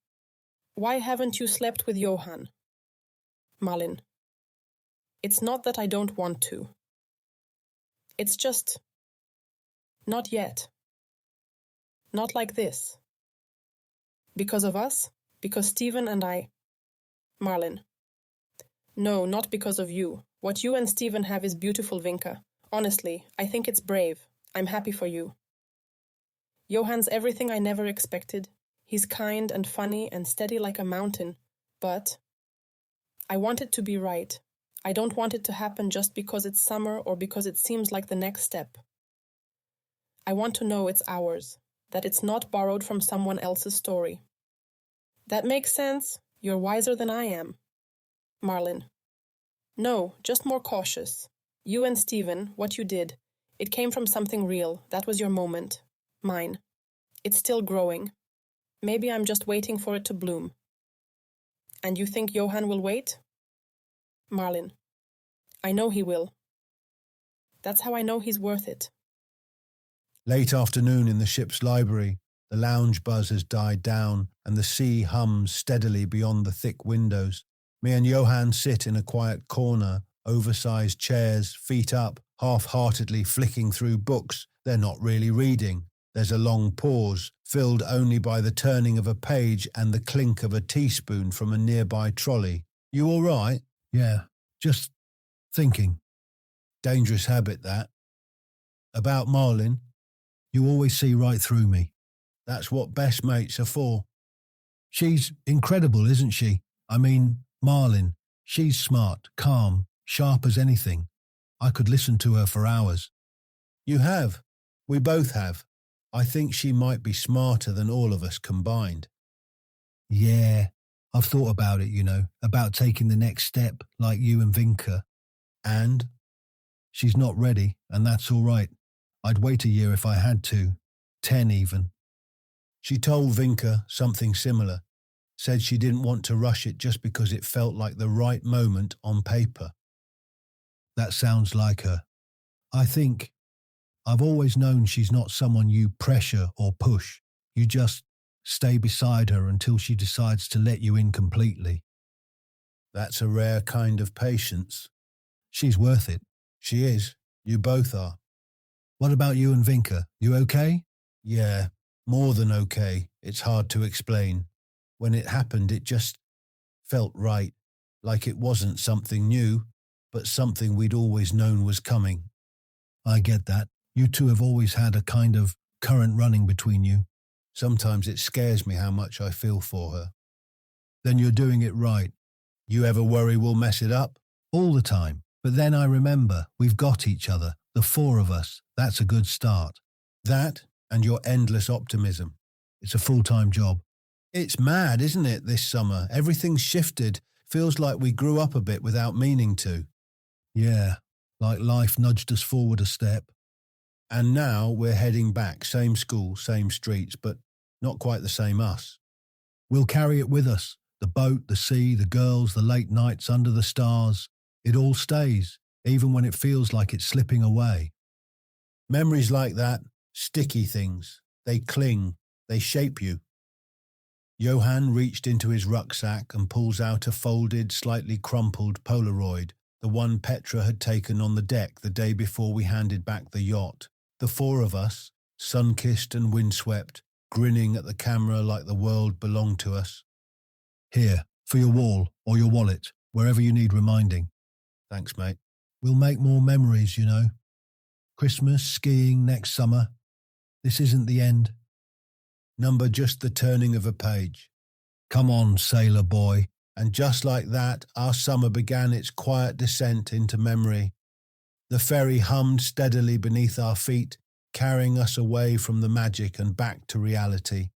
why haven't you slept with Johan?" Marlin: "It's not that I don't want to. It's just, not yet. Not like this. Because of us? Because Stephen and I..." Marlin: "No, not because of you. What you and Stephen have is beautiful, Vinka. Honestly, I think it's brave. I'm happy for you. Johan's everything I never expected. He's kind and funny and steady like a mountain. But I want it to be right. I don't want it to happen just because it's summer or because it seems like the next step. I want to know it's ours, that it's not borrowed from someone else's story." "That makes sense. You're wiser than I am." Marlin: "No, just more cautious. You and Stephen, what you did, it came from something real. That was your moment. Mine. It's still growing. Maybe I'm just waiting for it to bloom. And you think Johan will wait? Marlin. I know he will. That's how I know he's worth it. Late afternoon in the ship's library, the lounge buzz has died down and the sea hums steadily beyond the thick windows. Me and Johan sit in a quiet corner, oversized chairs, feet up, half-heartedly flicking through books they're not really reading. There's a long pause, filled only by the turning of a page and the clink of a teaspoon from a nearby trolley. You all right? Yeah, just thinking. Dangerous habit, that. About Marlin? You always see right through me. That's what best mates are for. She's incredible, isn't she? I mean, Marlin. She's smart, calm, sharp as anything. I could listen to her for hours. You have. We both have. I think she might be smarter than all of us combined. Yeah, I've thought about it, about taking the next step, like you and Vinka. And? She's not ready, and that's all right. I'd wait a year if I had to. 10 even. She told Vinka something similar. Said she didn't want to rush it just because it felt like the right moment on paper. That sounds like her. I think I've always known she's not someone you pressure or push. You just stay beside her until she decides to let you in completely. That's a rare kind of patience. She's worth it. She is. You both are. What about you and Vinka? You okay? Yeah, more than okay. It's hard to explain. When it happened, it just felt right. Like it wasn't something new, but something we'd always known was coming. I get that. You two have always had a kind of current running between you. Sometimes it scares me how much I feel for her. Then you're doing it right. You ever worry we'll mess it up? All the time. But then I remember we've got each other, the four of us. That's a good start. That and your endless optimism. It's a full-time job. It's mad, isn't it, this summer? Everything's shifted. Feels like we grew up a bit without meaning to. Yeah, like life nudged us forward a step. And now we're heading back, same school, same streets, but not quite the same us. We'll carry it with us. The boat, the sea, the girls, the late nights under the stars. It all stays, even when it feels like it's slipping away. Memories like that, sticky things. They cling, they shape you. Johan reached into his rucksack and pulls out a folded, slightly crumpled Polaroid, the one Petra had taken on the deck the day before we handed back the yacht. The four of us, sun-kissed and windswept, grinning at the camera like the world belonged to us. Here, for your wall or your wallet, wherever you need reminding. Thanks, mate. We'll make more memories, Christmas, skiing next summer. This isn't the end. Number just the turning of a page. Come on, sailor boy. And just like that, our summer began its quiet descent into memory. The ferry hummed steadily beneath our feet, carrying us away from the magic and back to reality.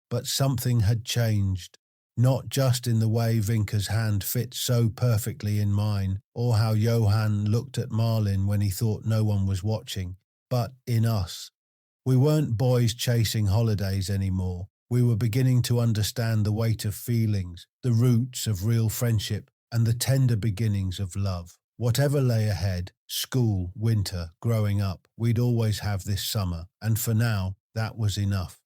But something had changed. Not just in the way Vinka's hand fit so perfectly in mine, or how Johan looked at Marlin when he thought no one was watching, but in us. We weren't boys chasing holidays anymore. We were beginning to understand the weight of feelings, the roots of real friendship, and the tender beginnings of love. Whatever lay ahead, school, winter, growing up, we'd always have this summer, and for now, that was enough.